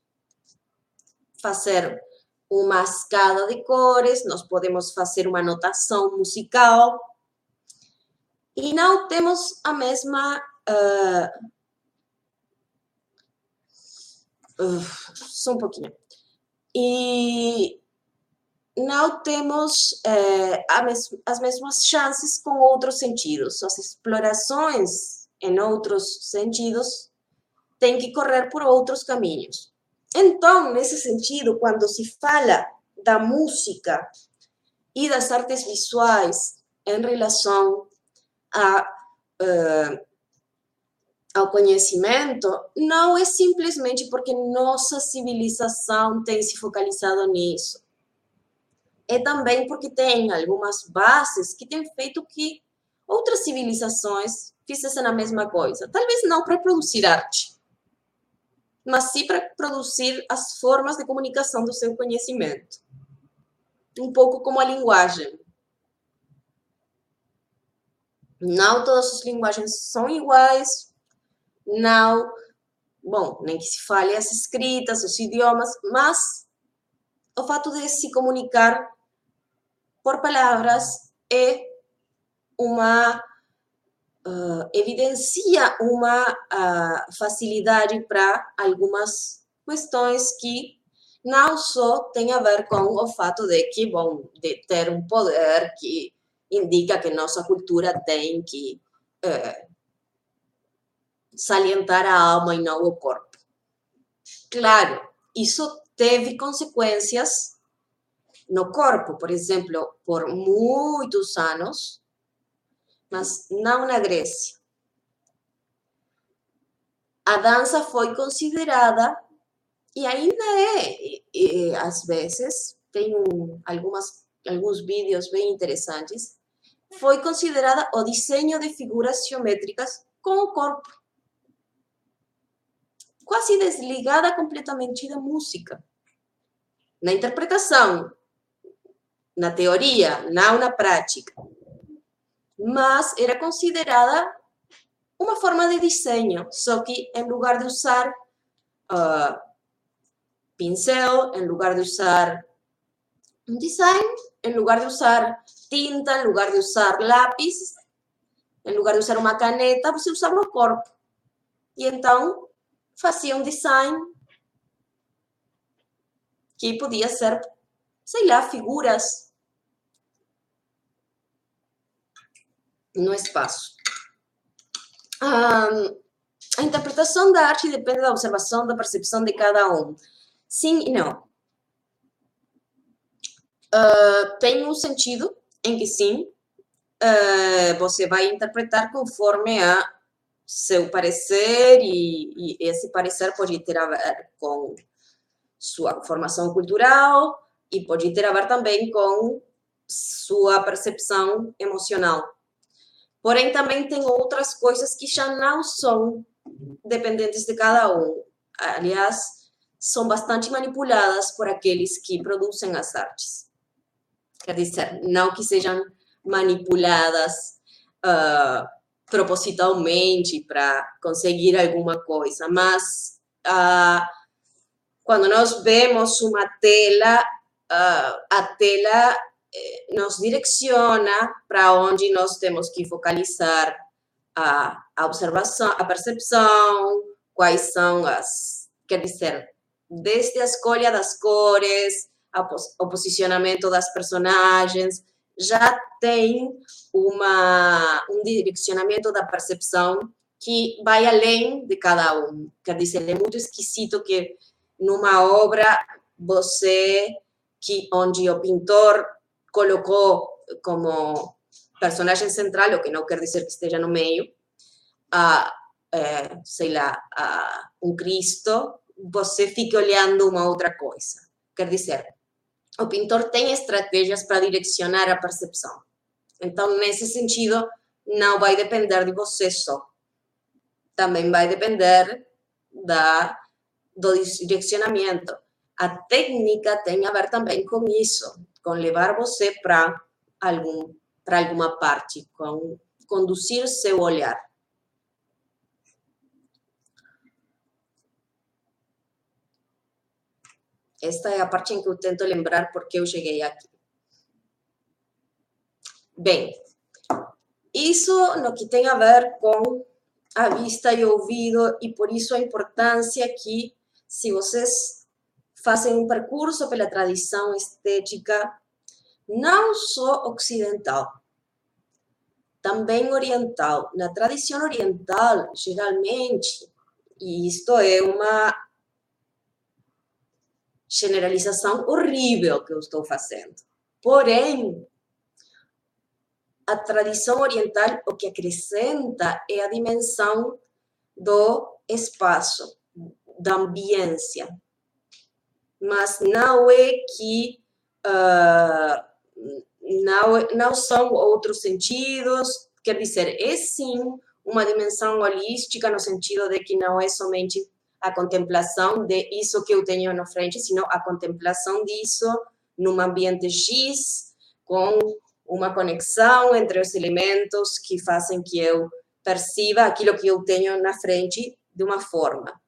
fazer uma escala de cores, nós podemos fazer uma notação musical, e não temos a mesma... só um pouquinho. E não temos as mesmas chances com outros sentidos. As explorações em outros sentidos têm que correr por outros caminhos. Então, nesse sentido, quando se fala da música e das artes visuais em relação ao conhecimento, não é simplesmente porque nossa civilização tem se focalizado nisso. É também porque tem algumas bases que têm feito que outras civilizações fizessem a mesma coisa. Talvez não para produzir arte, mas sim para produzir as formas de comunicação do seu conhecimento. Um pouco como a linguagem. Não todas as linguagens são iguais, não, bom, nem que se fale as escritas, os idiomas, mas o fato de se comunicar por palavras é uma evidencia uma facilidade para algumas questões que não só tem a ver com o fato de que, bom, de ter um poder que indica que nossa cultura tem que salientar a alma e não o corpo. Claro, isso teve consequências no corpo, por exemplo, por muitos anos, mas não na Grécia. A dança foi considerada, e ainda às vezes, tem alguns vídeos bem interessantes, foi considerada o desenho de figuras geométricas com o corpo, quase desligada completamente da música. Na interpretação, na teoria, não na prática. Mas era considerada uma forma de desenho, só que em lugar de usar pincel, em lugar de usar um design, em lugar de usar tinta, em lugar de usar lápis, em lugar de usar uma caneta, você usava o corpo. E então fazia um design que podia ser, sei lá, figuras no espaço. A interpretação da arte depende da observação, da percepção de cada um. Sim e não. Tem um sentido em que sim, você vai interpretar conforme a seu parecer, e esse parecer pode ter a ver com sua formação cultural e pode ter a ver também com sua percepção emocional. Porém, também tem outras coisas que já não são dependentes de cada um. Aliás, são bastante manipuladas por aqueles que produzem as artes. Quer dizer, não que sejam manipuladas propositalmente para conseguir alguma coisa, mas quando nós vemos uma tela, a tela nos direciona para onde nós temos que focalizar a observação, a percepção, quais são quer dizer, desde a escolha das cores, o posicionamento das personagens, já tem um direcionamento da percepção que vai além de cada um. Quer dizer, é muito esquisito que numa obra onde o pintor colocou como personagem central, o que não quer dizer que esteja no meio, sei lá, um Cristo, você fique olhando uma outra coisa. Quer dizer, o pintor tem estratégias para direcionar a percepção. Então, nesse sentido, não vai depender de você só. Também vai depender do direcionamento. A técnica tem a ver também com isso, com levar você para alguma parte, com conduzir seu olhar. Esta é a parte em que eu tento lembrar porque eu cheguei aqui. Bem, isso no que tem a ver com a vista e o ouvido, e por isso a importância que, se vocês fazem um percurso pela tradição estética, não só ocidental, também oriental. Na tradição oriental, geralmente, e isto é uma generalização horrível que eu estou fazendo, porém, a tradição oriental o que acrescenta é a dimensão do espaço, da ambiência. Mas não é que não são outros sentidos, quer dizer, é sim uma dimensão holística no sentido de que não é somente a contemplação de isso que eu tenho na frente, sino a contemplação disso num ambiente X, com uma conexão entre os elementos que fazem que eu perceba aquilo que eu tenho na frente de uma forma.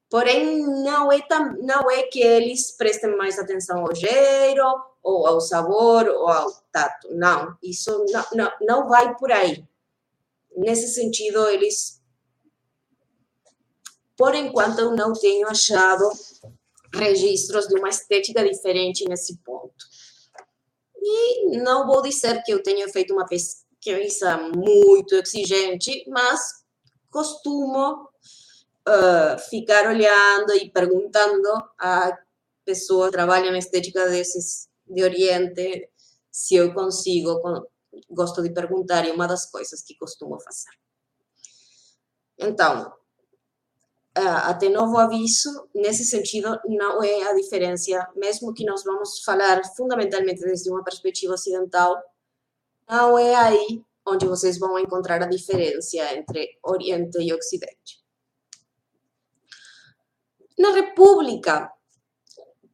Porém, não é que eles prestem mais atenção ao cheiro, ou ao sabor, ou ao tato. Não, isso não vai por aí. Nesse sentido, eles, por enquanto, eu não tenho achado registros de uma estética diferente nesse ponto. E não vou dizer que eu tenha feito uma pesquisa muito exigente, mas costumo ficar olhando e perguntando a pessoas que trabalham na estética de Oriente se eu consigo, gosto de perguntar, e uma das coisas que costumo fazer. Então, até novo aviso, nesse sentido, não é a diferença, mesmo que nós vamos falar fundamentalmente desde uma perspectiva ocidental, não é aí onde vocês vão encontrar a diferença entre Oriente e Ocidente. Na República,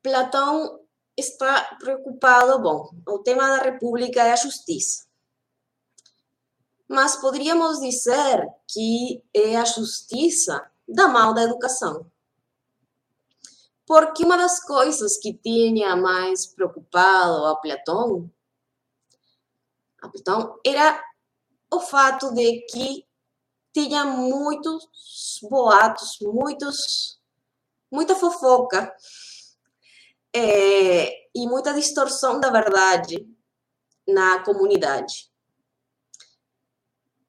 Platão está preocupado, bom, o tema da República é a justiça. Mas poderíamos dizer que é a justiça da mal da educação. Porque uma das coisas que tinha mais preocupado a Platão era o fato de que tinha muitos boatos, muita fofoca e muita distorção da verdade na comunidade.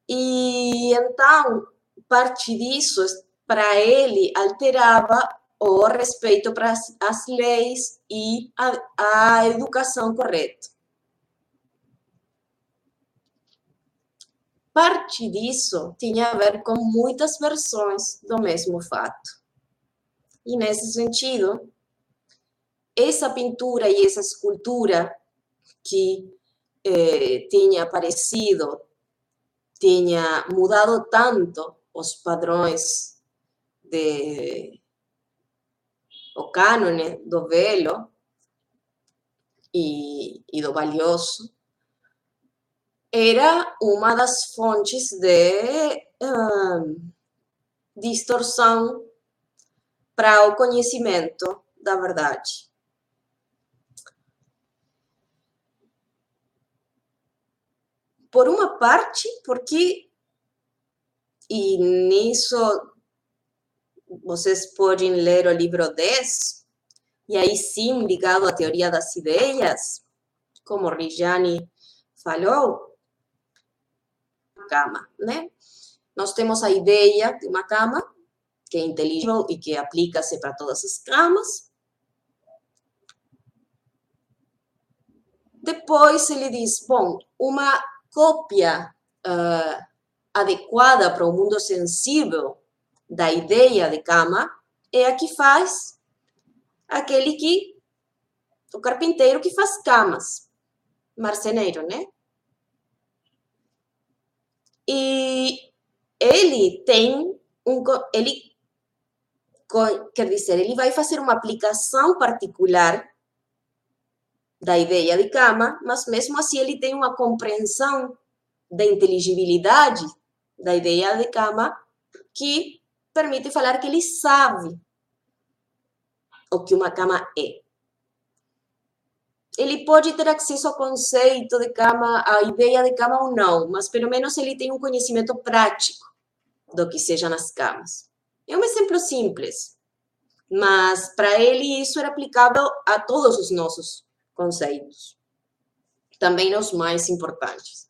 E então, parte disso, para ele, alterava o respeito para as leis e a educação correta. Parte disso tinha a ver com muitas versões do mesmo fato. E, nesse sentido, essa pintura e essa escultura que tinha aparecido, tinha mudado tanto os padrões o cânone do belo e do valioso, era uma das fontes de distorção para o conhecimento da verdade. Por uma parte, porque, e nisso vocês podem ler o livro 10, e aí sim, ligado à teoria das ideias, como Reggiani falou, cama, né? Nós temos a ideia de uma cama que é inteligível e que aplica-se para todas as camas. Depois ele diz, bom, uma cópia adequada para o mundo sensível da ideia de cama é a que faz o carpinteiro que faz camas, marceneiro, né? E ele quer dizer, ele vai fazer uma aplicação particular da ideia de cama, mas mesmo assim ele tem uma compreensão da inteligibilidade da ideia de cama que permite falar que ele sabe o que uma cama é. Ele pode ter acesso ao conceito de cama, à ideia de cama ou não, mas pelo menos ele tem um conhecimento prático do que sejam as camas. É um exemplo simples, mas para ele isso era aplicável a todos os nossos conceitos, também os mais importantes.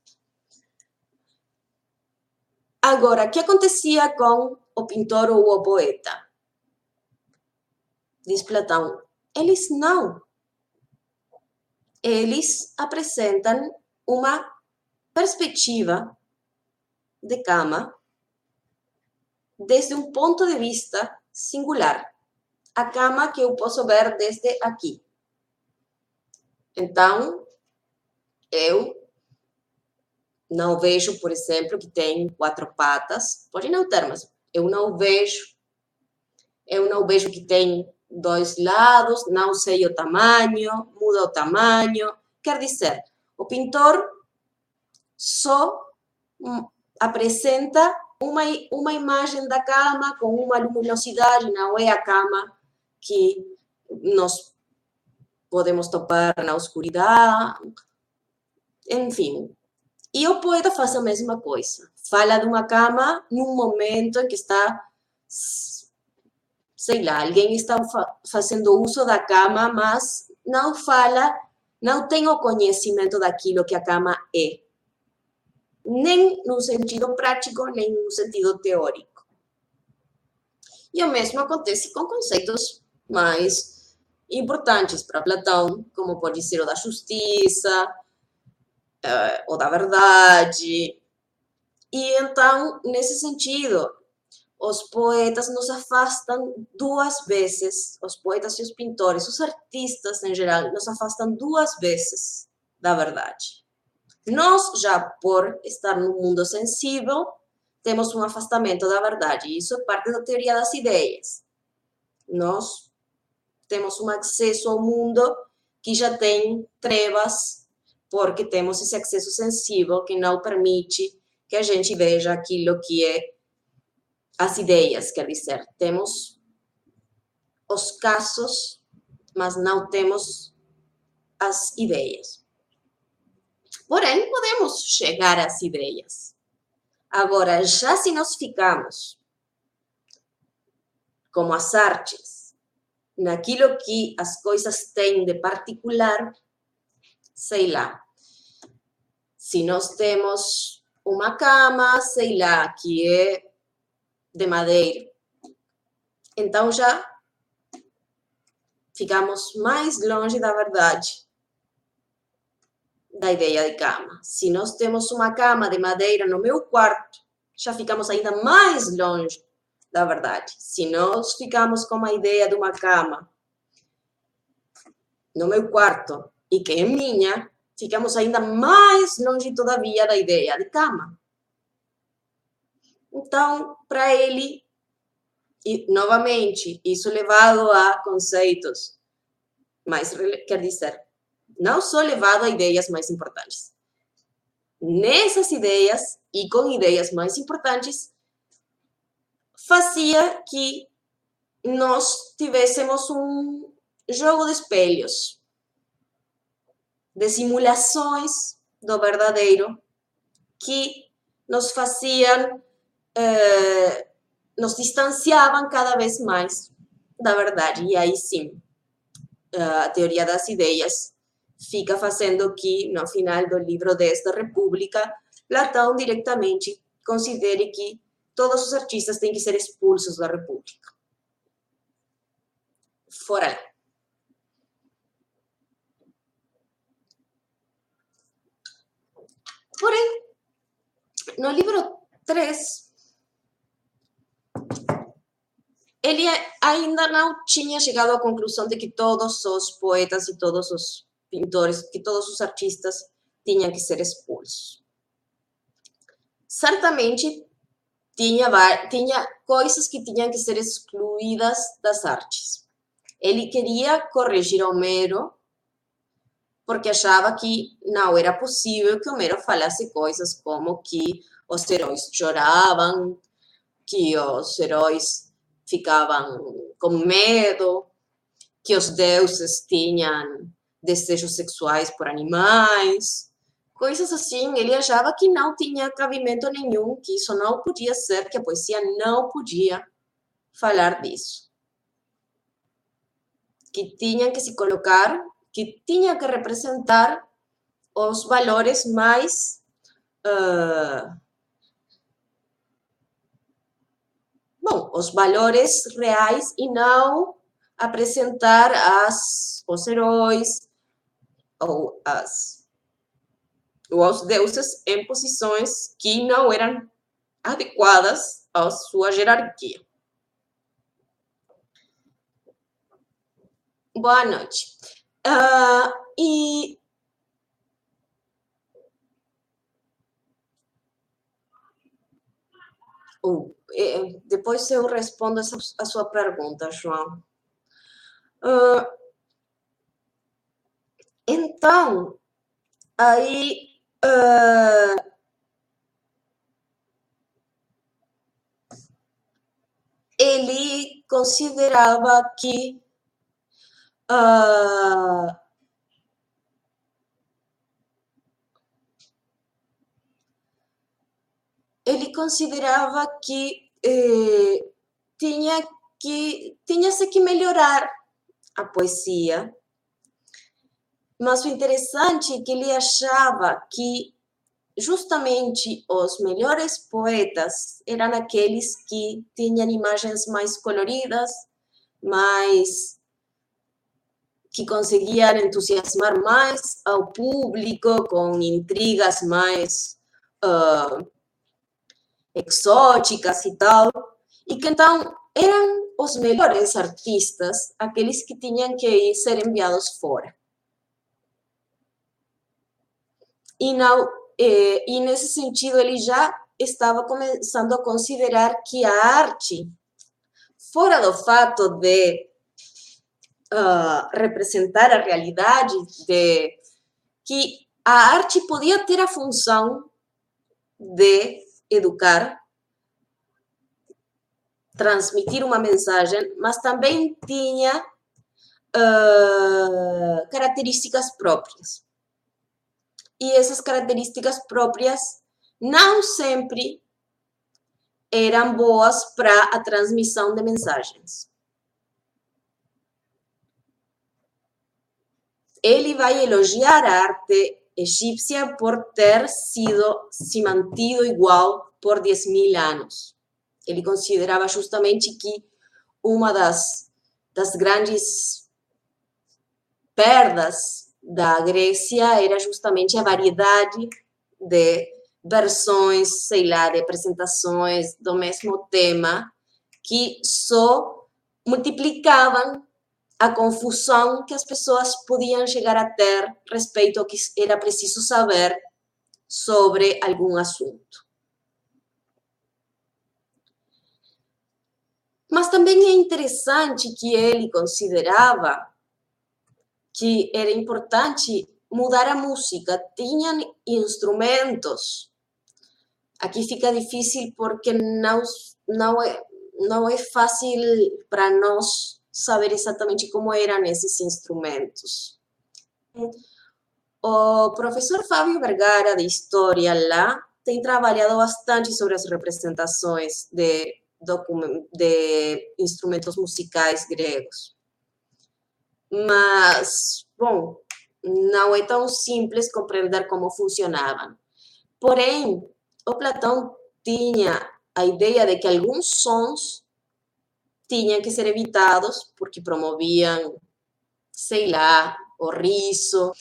Agora, o que acontecia com o pintor ou o poeta? Diz Platão, eles não. Eles apresentam uma perspectiva de cama desde um ponto de vista singular. A cama que eu posso ver desde aqui. Então, eu não vejo, por exemplo, que tem 4 patas. Pode não ter, mas eu não vejo. Eu não vejo que tem 2 lados, não sei o tamanho, muda o tamanho. Quer dizer, o pintor só apresenta uma imagem da cama com uma luminosidade, não é a cama que nós podemos topar na escuridão, enfim. E o poeta faz a mesma coisa. Fala de uma cama num momento em que está, sei lá, alguém está fazendo uso da cama, mas não fala, não tem o conhecimento daquilo que a cama é. Nem no sentido prático, nem no sentido teórico. E o mesmo acontece com conceitos mais importantes para Platão, como pode ser o da justiça, ou da verdade. E então, nesse sentido, os poetas nos afastam 2 vezes, os poetas e os pintores, os artistas em geral, nos afastam 2 vezes da verdade. Nós, já por estar no mundo sensível, temos um afastamento da verdade. E isso é parte da teoria das ideias. Nós temos um acesso ao mundo que já tem trevas, porque temos esse acesso sensível que não permite que a gente veja aquilo que é as ideias. Quer dizer, temos os casos, mas não temos as ideias. Porém, podemos chegar às ideias. Agora, já se nós ficamos, como as artes, naquilo que as coisas têm de particular, sei lá, se nós temos uma cama, sei lá, que é de madeira, então já ficamos mais longe da verdade da ideia de cama. Se nós temos uma cama de madeira no meu quarto, já ficamos ainda mais longe da verdade. Se nós ficamos com a ideia de uma cama no meu quarto e que é minha, ficamos ainda mais longe todavia da ideia de cama. Então, para ele, e novamente, isso levado a conceitos mais, quer dizer, não só levado a ideias mais importantes. Nessas ideias, e com ideias mais importantes, fazia que nós tivéssemos um jogo de espelhos, de simulações do verdadeiro, que nos faziam, nos distanciavam cada vez mais da verdade. E aí sim, a teoria das ideias fica fazendo que, no final do livro desta República, Platão diretamente considere que todos os artistas têm que ser expulsos da República. Fora lá. Porém, no livro 3, ele ainda não tinha chegado à conclusão de que todos os poetas e todos os pintores, que todos os artistas tinham que ser expulsos. Certamente, tinha coisas que tinham que ser excluídas das artes. Ele queria corrigir Homero, porque achava que não era possível que Homero falasse coisas como que os heróis choravam, que os heróis ficavam com medo, que os deuses tinham desejos sexuais por animais, coisas assim. Ele achava que não tinha cabimento nenhum, que isso não podia ser, que a poesia não podia falar disso. Que tinha que se colocar, que tinha que representar os valores mais os valores reais e não apresentar os heróis ou os deuses em posições que não eram adequadas à sua hierarquia. Boa noite. Depois eu respondo a sua pergunta, João. Então, aí ele considerava que tinha-se que melhorar a poesia, mas o interessante é que ele achava que justamente os melhores poetas eram aqueles que tinham imagens mais coloridas, que conseguiam entusiasmar mais ao público, com intrigas mais exóticas e tal, e que então eram os melhores artistas, aqueles que tinham que ser enviados fora. E nesse sentido, ele já estava começando a considerar que a arte, fora do fato de representar a realidade, de que a arte podia ter a função de educar, transmitir uma mensagem, mas também tinha características próprias. E essas características próprias não sempre eram boas para a transmissão de mensagens. Ele vai elogiar a arte egípcia por ter se mantido igual por 10.000 anos. Ele considerava justamente que uma das grandes perdas da Grécia era justamente a variedade de versões, sei lá, de apresentações do mesmo tema, que só multiplicavam a confusão que as pessoas podiam chegar a ter respeito ao que era preciso saber sobre algum assunto. Mas também é interessante que ele considerava que era importante mudar a música. Tinham instrumentos. Aqui fica difícil porque não é fácil para nós saber exatamente como eram esses instrumentos. O professor Fábio Vergara, de História, lá, tem trabalhado bastante sobre as representações de instrumentos musicais gregos. Mas, bom, não é tão simples compreender como funcionavam. Porém, o Platão tinha a ideia de que alguns sons tinham que ser evitados porque promoviam, sei lá, o riso,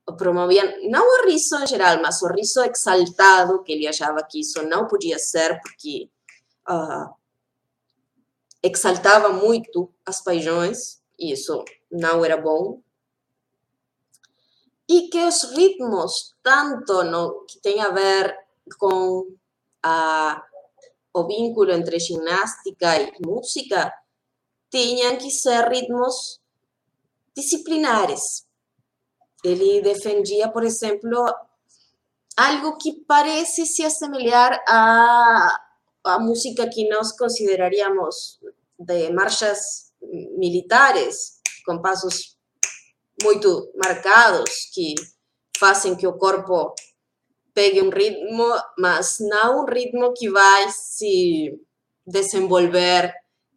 ou promoviam, não o riso em geral, mas o riso exaltado, que ele achava que isso não podia ser porque exaltava muito as paixões, e isso não era bom. E que os ritmos, tanto no que tem a ver com o vínculo entre ginástica e música, tinham que ser ritmos disciplinares. Ele defendia, por exemplo, algo que parece se assemelhar à música que nós consideraríamos de marchas militares, com passos muito marcados, que fazem que o corpo pegue um ritmo, mas não um ritmo que vai se desenvolver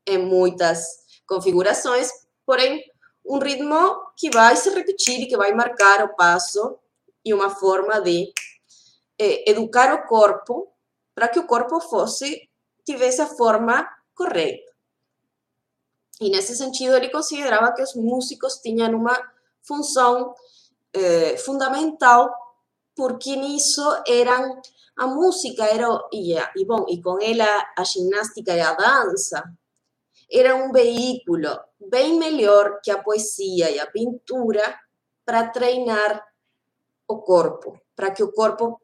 em muitas configurações, porém, um ritmo que vai se repetir e que vai marcar o passo e uma forma de educar o corpo para que o corpo tivesse a forma correta. E nesse sentido, ele considerava que os músicos tinham uma função fundamental, porque nisso eram a música e com ela a ginástica e a dança era um veículo bem melhor que a poesia e a pintura para treinar o corpo, para que o corpo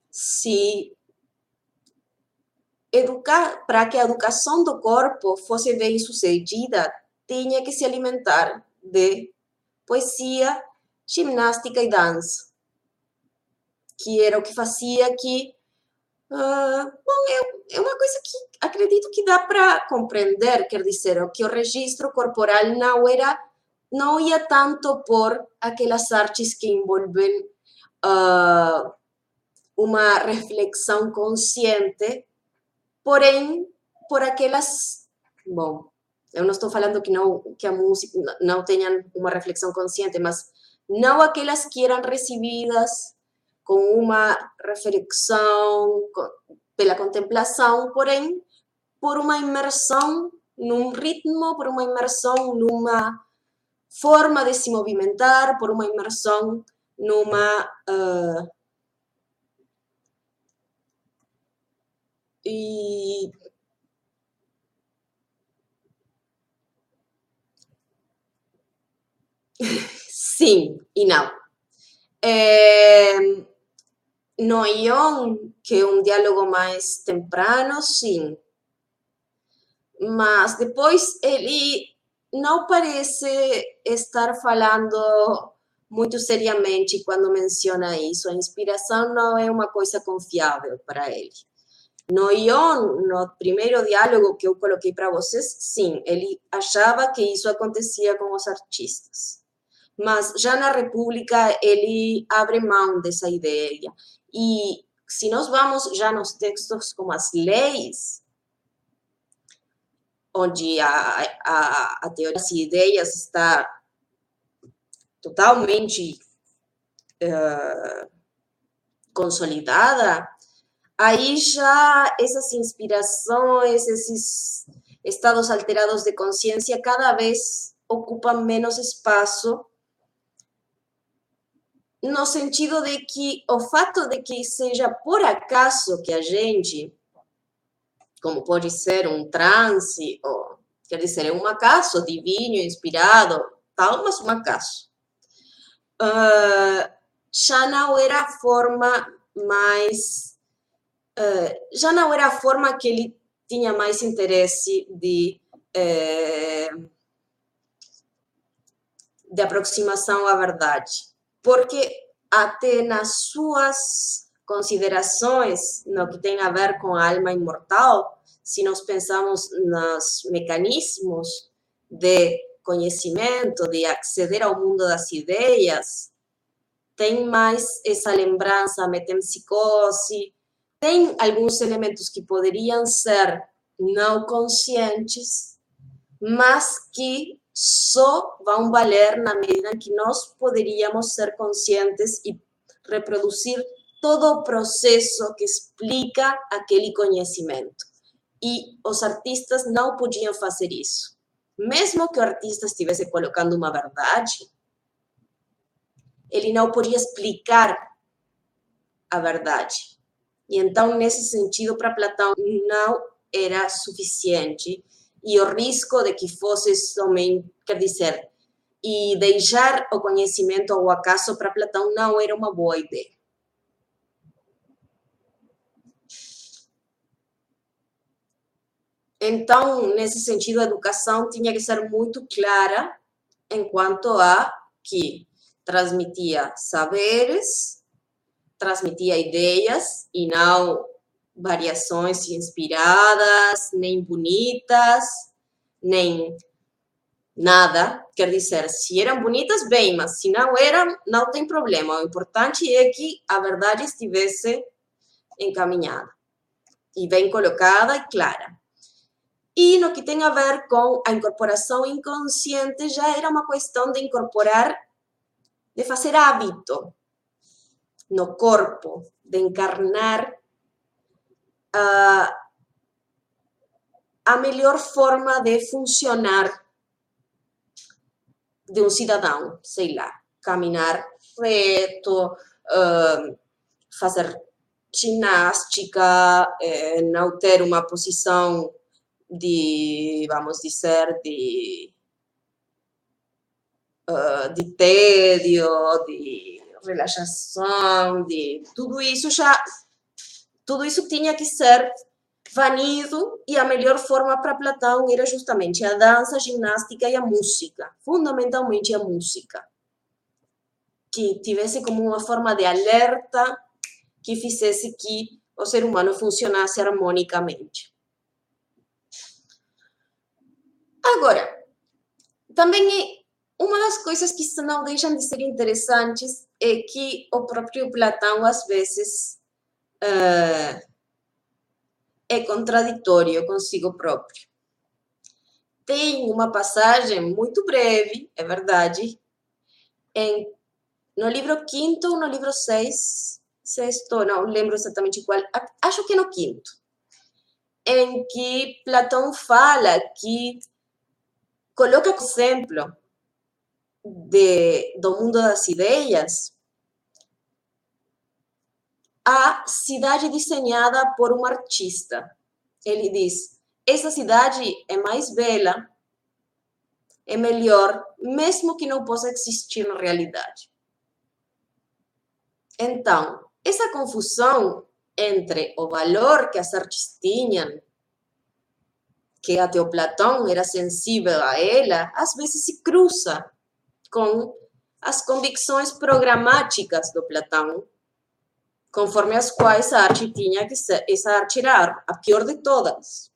se educar, para que a educação do corpo fosse bem sucedida, tinha que se alimentar de poesia, ginástica e dança, que era o que fazia que é uma coisa que acredito que dá para compreender, quer dizer, que o registro corporal não ia tanto por aquelas artes que envolvem uma reflexão consciente, porém, por aquelas... Bom, eu não estou falando que a música não tenha uma reflexão consciente, mas não aquelas que eram recebidas com uma reflexão, pela contemplação, porém, por uma imersão num ritmo, por uma imersão numa forma de se movimentar, por uma imersão numa... Sim e não. No ion, que é um diálogo mais temprano, sim. Mas depois ele não parece estar falando muito seriamente quando menciona isso. A inspiração não é uma coisa confiável para ele. No ion, no primeiro diálogo que eu coloquei para vocês, sim, ele achava que isso acontecia com os artistas. Mas já na República ele abre mão dessa ideia. E se nós vamos já nos textos como as leis, onde a teoria das ideias está totalmente consolidada, aí já essas inspirações, esses estados alterados de consciência cada vez ocupam menos espaço, no sentido de que o fato de que seja por acaso que a gente, como pode ser um transe, ou, quer dizer, é um acaso divino, inspirado, tal, mas um acaso. Já não era a forma mais... já não era a forma que ele tinha mais interesse de aproximação à verdade. Porque até nas suas considerações, no que tem a ver com a alma imortal, se nós pensamos nos mecanismos de conhecimento, de acceder ao mundo das ideias, tem mais essa lembrança, a metempsicose, tem alguns elementos que poderiam ser não conscientes, mas que só vão valer na medida que nós poderíamos ser conscientes e reproduzir todo o processo que explica aquele conhecimento. E os artistas não podiam fazer isso. Mesmo que o artista estivesse colocando uma verdade, ele não podia explicar a verdade. E então, nesse sentido, para Platão não era suficiente. E o risco de que fosse somente, quer dizer, e deixar o conhecimento ao acaso para Platão não era uma boa ideia. Então, nesse sentido, a educação tinha que ser muito clara enquanto a que transmitia saberes, transmitia ideias e não variações inspiradas, nem bonitas, nem nada. Quer dizer, se eram bonitas, bem, mas se não eram, não tem problema. O importante é que a verdade estivesse encaminhada e bem colocada e clara. E no que tem a ver com a incorporação inconsciente, já era uma questão de incorporar, de fazer hábito no corpo, de encarnar a melhor forma de funcionar de um cidadão, sei lá, caminhar reto, fazer ginástica, não ter uma posição de, vamos dizer, de tédio, de relaxação, de tudo isso tinha que ser banido e a melhor forma para Platão era justamente a dança, a ginástica e a música, fundamentalmente a música, que tivesse como uma forma de alerta que fizesse que o ser humano funcionasse harmonicamente. Agora, também uma das coisas que não deixam de ser interessantes é que o próprio Platão, às vezes, é contraditório consigo próprio. Tem uma passagem muito breve, é verdade, no livro 5º ou no livro 6, sexto, não lembro exatamente qual, acho que é no 5º, em que Platão fala que coloca como exemplo do mundo das ideias a cidade desenhada por um artista. Ele diz, essa cidade é mais bela, é melhor, mesmo que não possa existir na realidade. Então, essa confusão entre o valor que as artes tinham, que até o Platão era sensível a ela, às vezes se cruza com as convicções programáticas do Platão, conforme as quais a arte tinha que ser, essa arte era a pior de todas.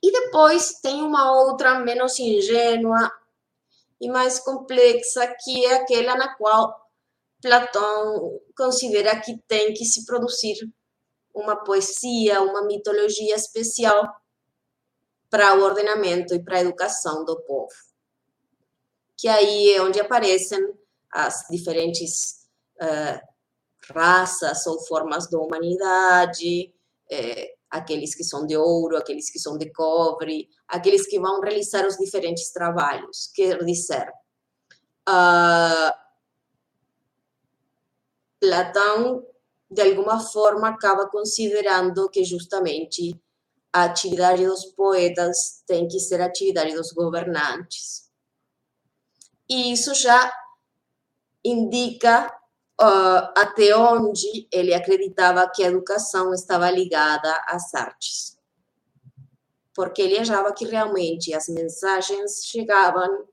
E depois tem uma outra menos ingênua e mais complexa, que é aquela na qual Platão considera que tem que se produzir uma poesia, uma mitologia especial para o ordenamento e para a educação do povo. Que aí é onde aparecem as diferentes raças ou formas da humanidade, aqueles que são de ouro, aqueles que são de cobre, aqueles que vão realizar os diferentes trabalhos. Quer dizer, Platão, de alguma forma, acaba considerando que justamente a atividade dos poetas tem que ser a atividade dos governantes. E isso já indica até onde ele acreditava que a educação estava ligada às artes. Porque ele achava que realmente as mensagens chegavam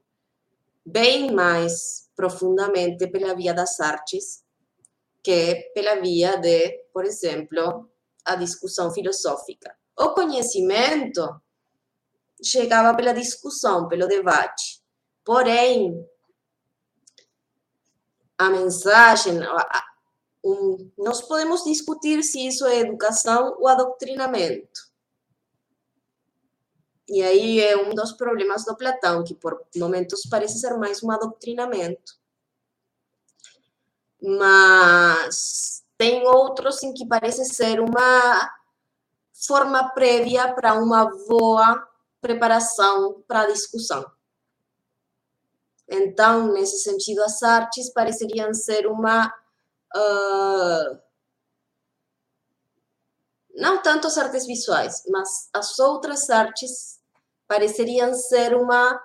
bem mais profundamente pela via das artes que pela via de, por exemplo, a discussão filosófica. O conhecimento chegava pela discussão, pelo debate. Porém, a mensagem, nós podemos discutir se isso é educação ou adoctrinamento. E aí é um dos problemas do Platão, que por momentos parece ser mais um adoctrinamento, mas tem outros em que parece ser uma forma prévia para uma boa preparação para a discussão. Então, nesse sentido, as artes pareceriam ser uma... não tanto as artes visuais, mas as outras artes pareceriam ser uma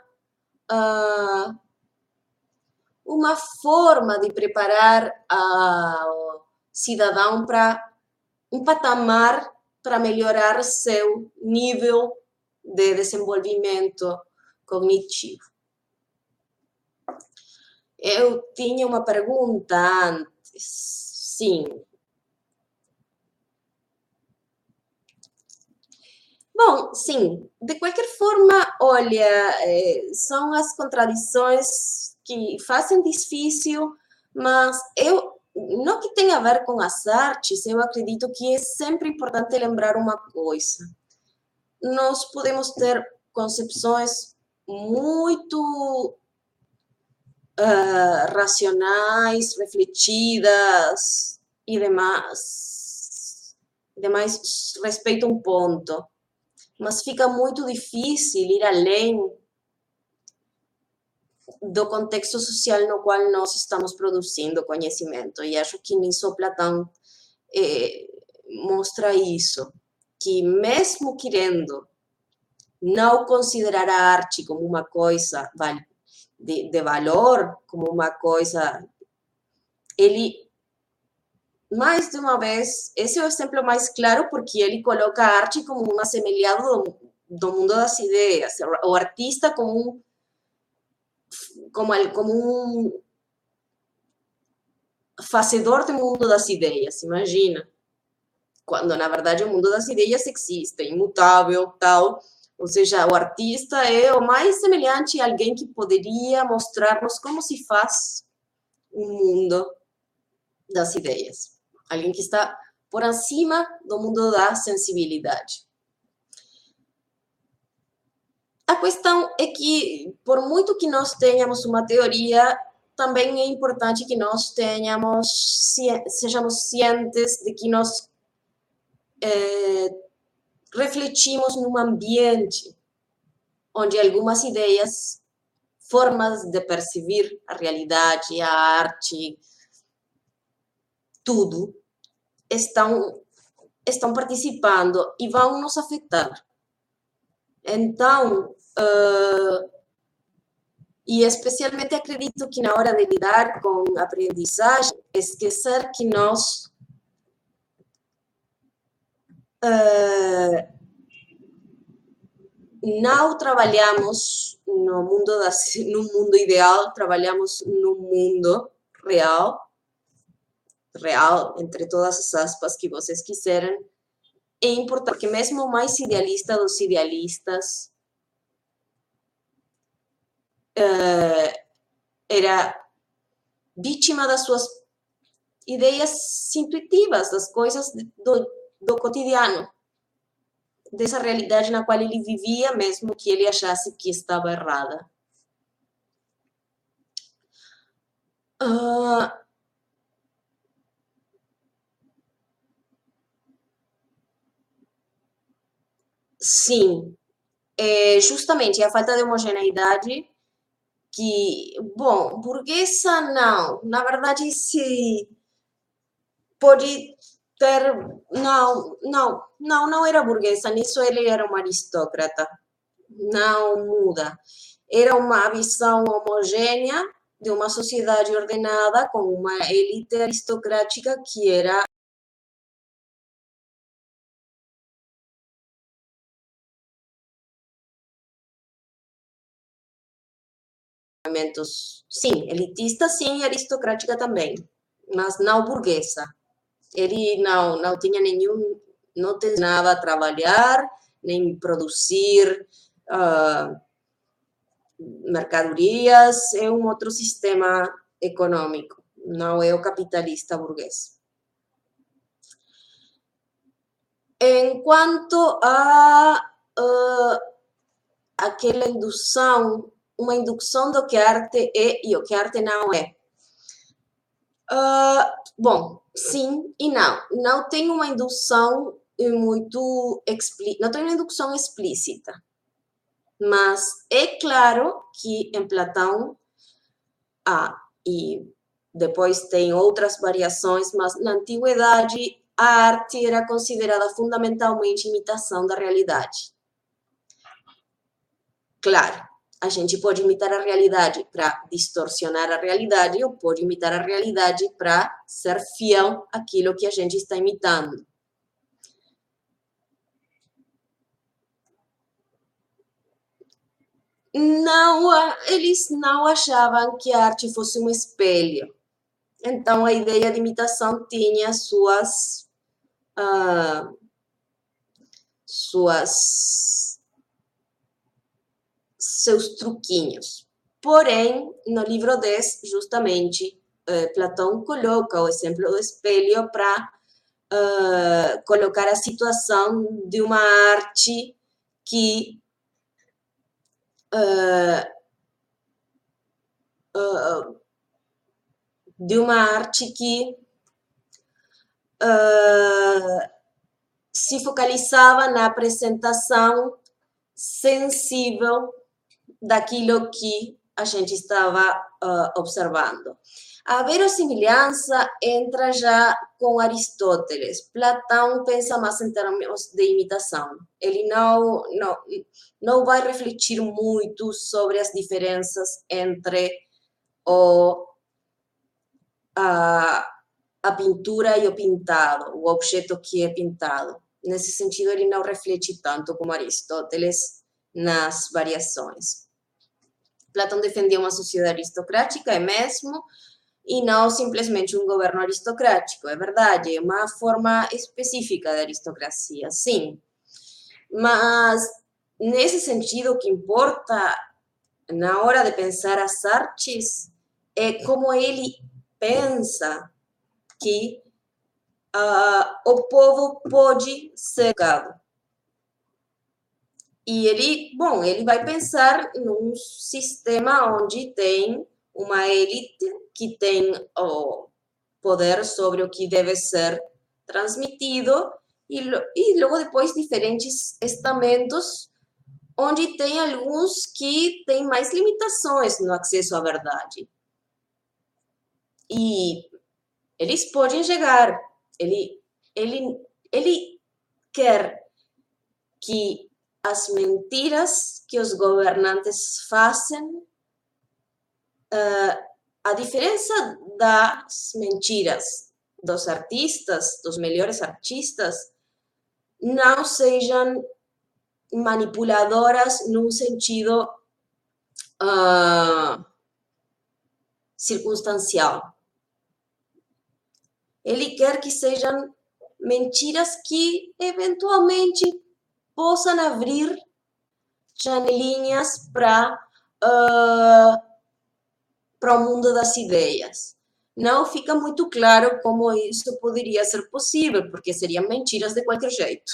forma de preparar o cidadão para um patamar para melhorar seu nível de desenvolvimento cognitivo. Eu tinha uma pergunta antes. Sim. Bom, sim, de qualquer forma, olha, são as contradições que fazem difícil, mas no que tem a ver com as artes, eu acredito que é sempre importante lembrar uma coisa. Nós podemos ter concepções muito racionais, refletidas e demais respeito a um ponto. Mas fica muito difícil ir além do contexto social no qual nós estamos produzindo conhecimento. E acho que nisso Platão mostra isso, que mesmo querendo não considerar a arte como uma coisa de valor, como uma coisa... Ele, mais de uma vez, esse é o exemplo mais claro, porque ele coloca a arte como um assemelhado do mundo das ideias, o artista como um fazedor do mundo das ideias, imagina. Quando, na verdade, o mundo das ideias existe, imutável, tal. Ou seja, o artista é o mais semelhante a alguém que poderia mostrar-nos como se faz um mundo das ideias. Alguém que está por acima do mundo da sensibilidade. A questão é que, por muito que nós tenhamos uma teoria, também é importante que nós sejamos cientes de que nós refletimos num ambiente onde algumas ideias, formas de perceber a realidade, a arte, tudo, estão participando e vão nos afetar. Então, e especialmente acredito que na hora de lidar com a aprendizagem, esquecer que nós não trabalhamos no mundo ideal, trabalhamos no mundo real, entre todas as aspas que vocês quiserem. É importante, porque mesmo o mais idealista dos idealistas era vítima das suas ideias intuitivas, das coisas do cotidiano, dessa realidade na qual ele vivia, mesmo que ele achasse que estava errada. Sim, justamente a falta de homogeneidade que, bom, burguesa não, na verdade se pode ter, não era burguesa, nisso ele era um aristócrata, não muda, era uma visão homogênea de uma sociedade ordenada com uma elite aristocrática que era sim, elitista sim, aristocrática também, mas não burguesa. Ele não tinha não tencionava trabalhar, nem produzir mercadorias, é um outro sistema econômico, não é o capitalista burguês. Enquanto a aquela indução, uma indução do que a arte é e o que a arte não é. Bom, sim e não. Não tem uma indução muito explícita, não tem uma indução explícita. Mas é claro que em Platão, e depois tem outras variações, mas na antiguidade a arte era considerada fundamentalmente imitação da realidade. Claro, a gente pode imitar a realidade para distorcionar a realidade ou pode imitar a realidade para ser fiel àquilo que a gente está imitando. Não, eles não achavam que a arte fosse um espelho. Então, a ideia de imitação tinha seus truquinhos. Porém, no livro 10, justamente, Platão coloca o exemplo do espelho para colocar a situação de uma arte que se focalizava na apresentação sensível daquilo que a gente estava observando. A verossimilhança entra já com Aristóteles. Platão pensa mais em termos de imitação. Ele não vai refletir muito sobre as diferenças entre a pintura e o pintado, o objeto que é pintado. Nesse sentido, ele não reflete tanto como Aristóteles nas variações. Platão defendia uma sociedade aristocrática, é mesmo, e não simplesmente um governo aristocrático, é verdade, é uma forma específica da aristocracia, sim. Mas, nesse sentido, o que importa na hora de pensar as artes é como ele pensa que o povo pode ser educado. E ele vai pensar num sistema onde tem uma elite que tem o poder sobre o que deve ser transmitido e logo depois diferentes estamentos onde tem alguns que têm mais limitações no acesso à verdade. E eles podem chegar, ele quer que as mentiras que os governantes fazem, a diferença das mentiras dos artistas, dos melhores artistas, não sejam manipuladoras num sentido circunstancial. Ele quer que sejam mentiras que eventualmente possam abrir janelinhas para o mundo das ideias. Não fica muito claro como isso poderia ser possível, porque seriam mentiras de qualquer jeito.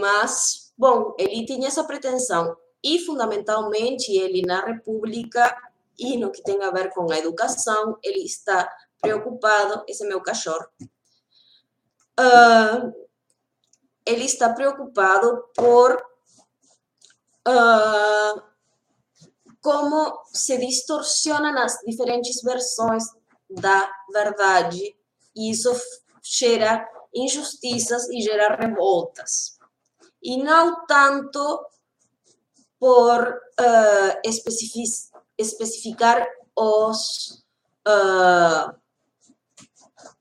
Mas, bom, ele tinha essa pretensão. E, fundamentalmente, ele na República e no que tem a ver com a educação, ele está preocupado, esse é meu cachorro, ele está preocupado por como se distorcionam as diferentes versões da verdade e isso gera injustiças e gera revoltas. E não tanto por especificar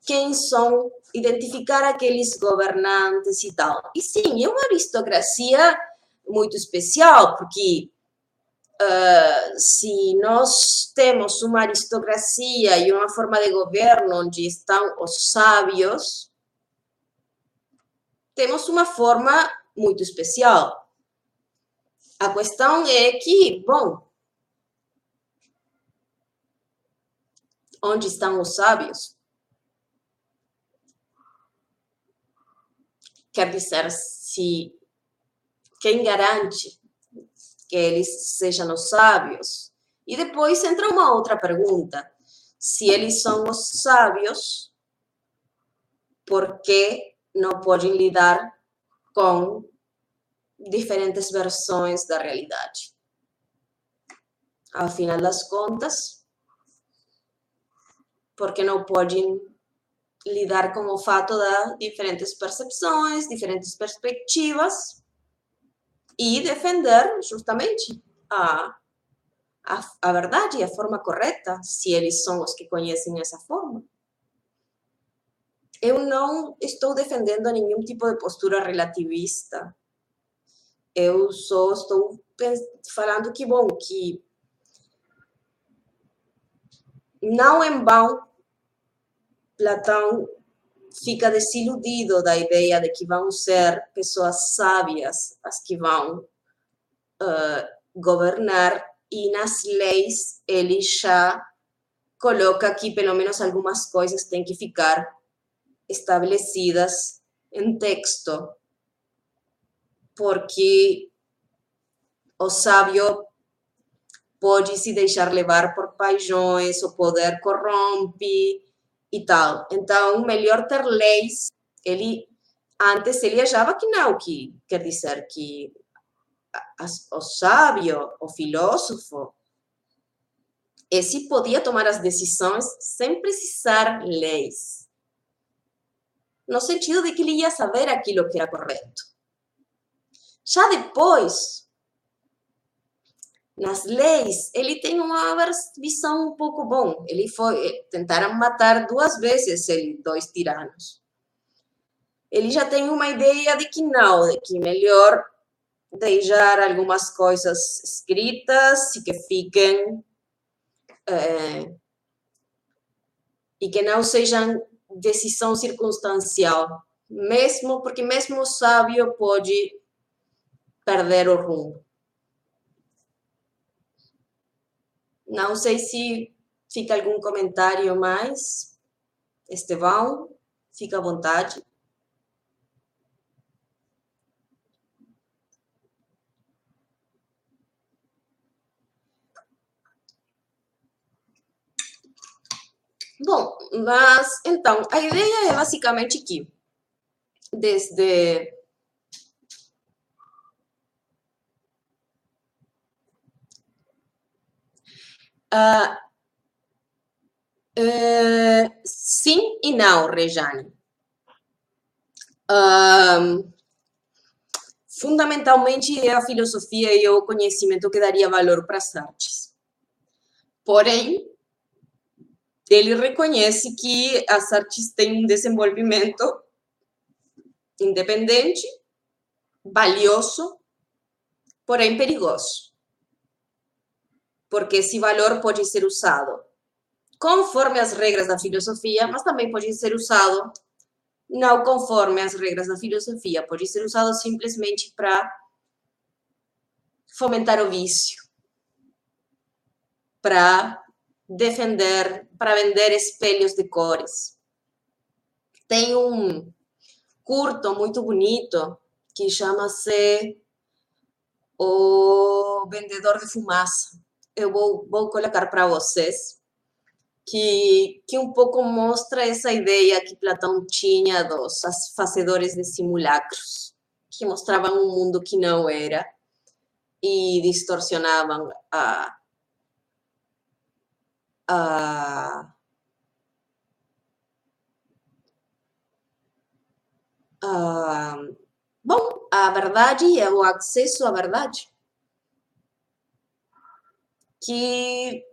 quem são, identificar aqueles governantes e tal. E sim, é uma aristocracia muito especial, porque se nós temos uma aristocracia e uma forma de governo onde estão os sábios, temos uma forma muito especial. A questão é que, bom, onde estão os sábios? Quer dizer, se Quem garante que eles sejam os sábios? E depois entra uma outra pergunta. Se eles são os sábios, por que não podem lidar com diferentes versões da realidade? Ao final das contas, por que não podem lidar com o fato de diferentes percepções, diferentes perspectivas e defender justamente a verdade e a forma correta, se eles são os que conhecem essa forma? Eu não estou defendendo nenhum tipo de postura relativista. Eu só estou falando que, bom, que não em vão Platão fica desiludido da ideia de que vão ser pessoas sábias as que vão governar, e nas leis ele já coloca que pelo menos algumas coisas têm que ficar estabelecidas em texto, porque o sábio pode se deixar levar por paixões, o poder corrompe e tal. Então, melhor ter leis. Antes ele achava que não, que quer dizer que o sábio, o filósofo, esse podia tomar as decisões sem precisar leis, no sentido de que ele ia saber aquilo que era correto. Já depois, nas leis, ele tem uma visão um pouco bom. Tentaram matar 2 vezes ele, 2 tiranos. Ele já tem uma ideia de que não, de que melhor deixar algumas coisas escritas e que fiquem e que não sejam decisão circunstancial, porque mesmo o sábio pode perder o rumo. Não sei se fica algum comentário mais. Estevão, fica à vontade. Bom, mas então, a ideia é basicamente que desde sim e não, Rejane. Fundamentalmente é a filosofia e o conhecimento que daria valor para as artes. Porém, ele reconhece que as artes têm um desenvolvimento independente, valioso, porém perigoso. Porque esse valor pode ser usado conforme as regras da filosofia, mas também pode ser usado não conforme as regras da filosofia, pode ser usado simplesmente para fomentar o vício, para defender, para vender espelhos de cores. Tem um curto muito bonito que chama-se O Vendedor de Fumaça. Eu vou colocar para vocês, que um pouco mostra essa ideia que Platão tinha dos fazedores de simulacros, que mostravam um mundo que não era e distorcionavam a verdade e o acesso à verdade, que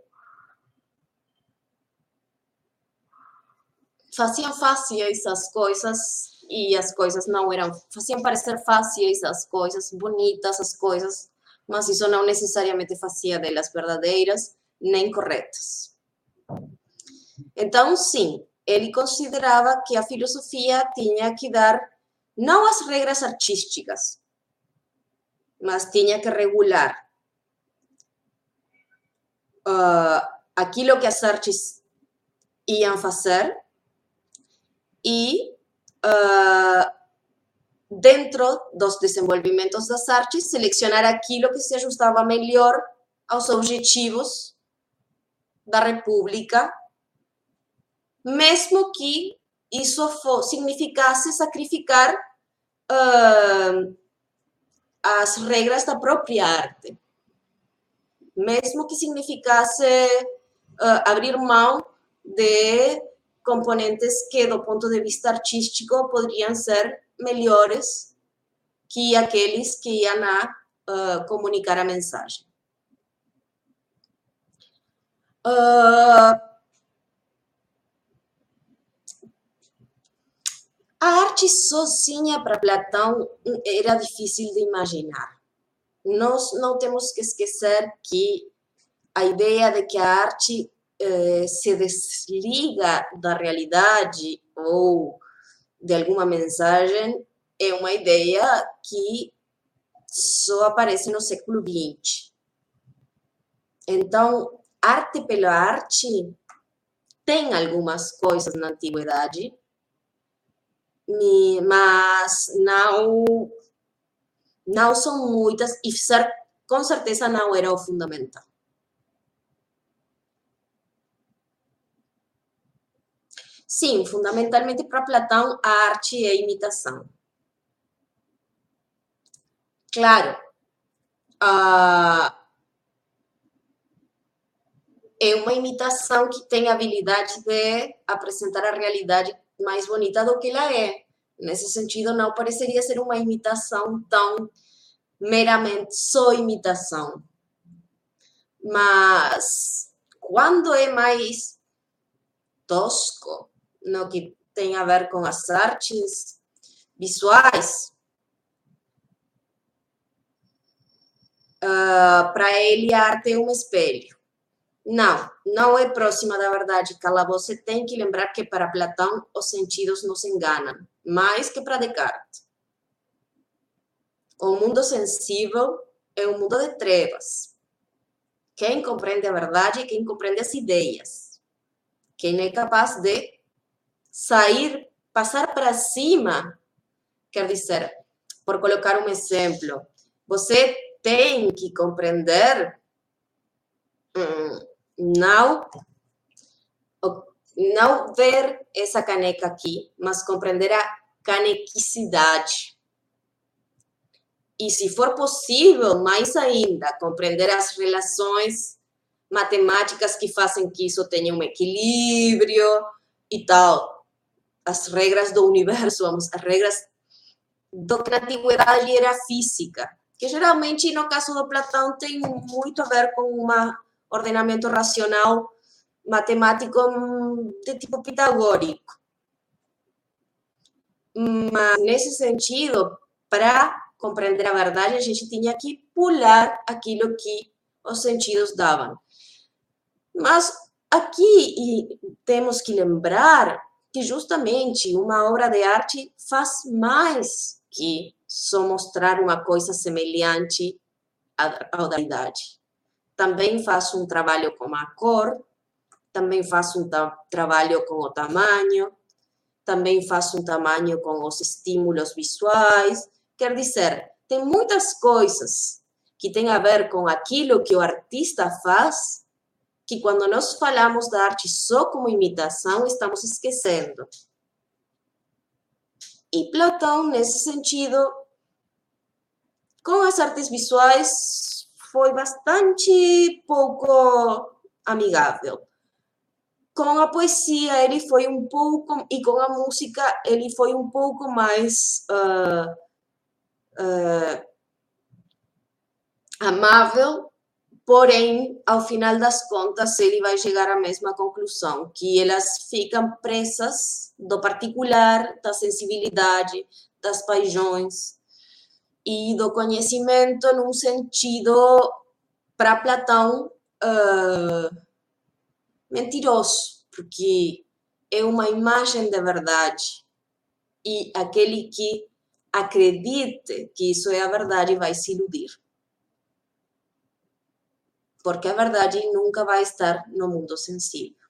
faziam fáceis as coisas e as coisas não eram, faziam parecer fáceis as coisas, bonitas as coisas, mas isso não necessariamente fazia delas verdadeiras nem corretas. Então, sim, ele considerava que a filosofia tinha que dar não as regras artísticas, mas tinha que regular aquilo que as artes iam fazer e dentro dos desenvolvimentos das artes, selecionar aquilo que se ajustava melhor aos objetivos da República, mesmo que isso significasse sacrificar as regras da própria arte, mesmo que significasse abrir mão de componentes que, do ponto de vista artístico, poderiam ser melhores que aqueles que iam comunicar a mensagem. A arte sozinha para Platão era difícil de imaginar. Nós não temos que esquecer que a ideia de que a arte se desliga da realidade ou de alguma mensagem é uma ideia que só aparece no século XX. Então, arte pela arte tem algumas coisas na antiguidade, mas não são muitas e com certeza não era o fundamental. Sim, fundamentalmente para Platão, a arte é imitação. Claro, é uma imitação que tem a habilidade de apresentar a realidade mais bonita do que ela é. Nesse sentido, não pareceria ser uma imitação tão meramente só imitação. Mas quando é mais tosco, no que tem a ver com as artes visuais, para ele a arte é um espelho. Não é próxima da verdade, Cala. Você tem que lembrar que para Platão os sentidos nos enganam, mais que para Descartes. O mundo sensível é um mundo de trevas. Quem compreende a verdade é quem compreende as ideias. Quem é capaz de sair, passar para cima, quer dizer, por colocar um exemplo, você tem que compreender não ver essa caneca aqui, mas compreender a canequicidade. E, se for possível, mais ainda, compreender as relações matemáticas que fazem que isso tenha um equilíbrio e tal. As regras do universo, as regras do que na antiguidade era física, que geralmente, no caso do Platão, tem muito a ver com um ordenamento racional matemático de tipo pitagórico. Mas, nesse sentido, para compreender a verdade, a gente tinha que pular aquilo que os sentidos davam. Mas aqui temos que lembrar que justamente uma obra de arte faz mais que só mostrar uma coisa semelhante à realidade. Também faz um trabalho com a cor, também faz um trabalho com o tamanho, também faz um tamanho com os estímulos visuais. Quer dizer, tem muitas coisas que têm a ver com aquilo que o artista faz, que quando nós falamos da arte só como imitação, estamos esquecendo. E Platão, nesse sentido, com as artes visuais, foi bastante pouco amigável. Com a poesia, ele foi um pouco, e com a música, ele foi um pouco mais amável, porém, ao final das contas, ele vai chegar à mesma conclusão, que elas ficam presas do particular, da sensibilidade, das paixões e do conhecimento num sentido, para Platão, mentiroso, porque é uma imagem de verdade e aquele que acredite que isso é a verdade vai se iludir. Porque a verdade nunca vai estar no mundo sensível.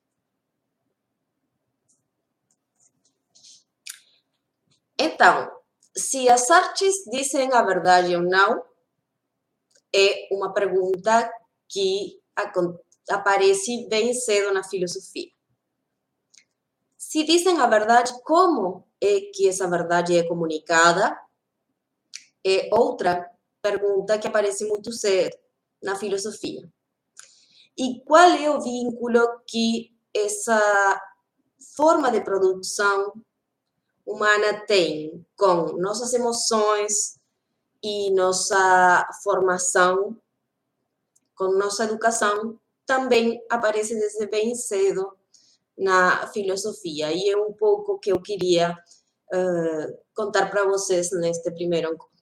Então, Se as artes dizem a verdade ou não, é uma pergunta que aparece bem cedo na filosofia. Se dizem a verdade, como é que essa verdade é comunicada? É outra pergunta que aparece muito cedo na filosofia. E qual é o vínculo que essa forma de produção humana tem com nossas emoções e nossa formação, com nossa educação, também aparece desde bem cedo na filosofia. E é um pouco que eu queria contar para vocês neste primeiro encontro.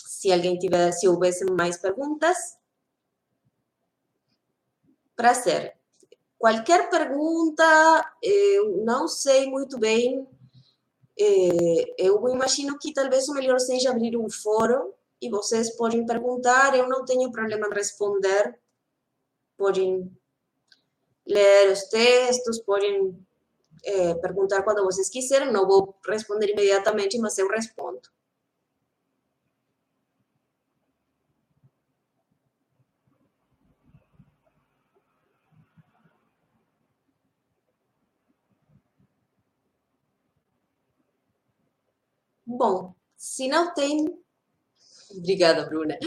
Se houvesse mais perguntas, prazer. Qualquer pergunta, eu não sei muito bem. Eu imagino que talvez o melhor seja abrir um fórum e vocês podem perguntar. Eu não tenho problema em responder. Podem ler os textos, podem perguntar quando vocês quiserem. Não vou responder imediatamente, mas eu respondo. Bom, se não tem... Obrigada, Bruna.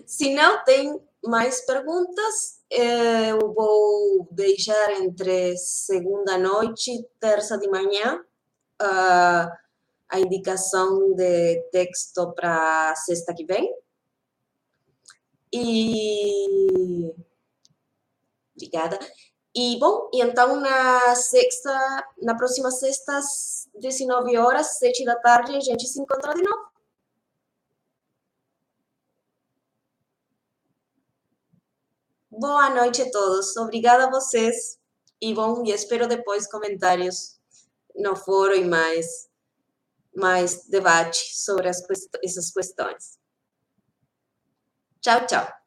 Se não tem mais perguntas, eu vou deixar entre segunda noite e terça de manhã a indicação de texto para sexta que vem. E... Obrigada. E, bom, então na próxima sexta, às 19 horas, 7 da tarde, a gente se encontra de novo. Boa noite a todos. Obrigada a vocês. E, bom, e espero depois comentários no fórum e mais debate sobre essas questões. Tchau, tchau.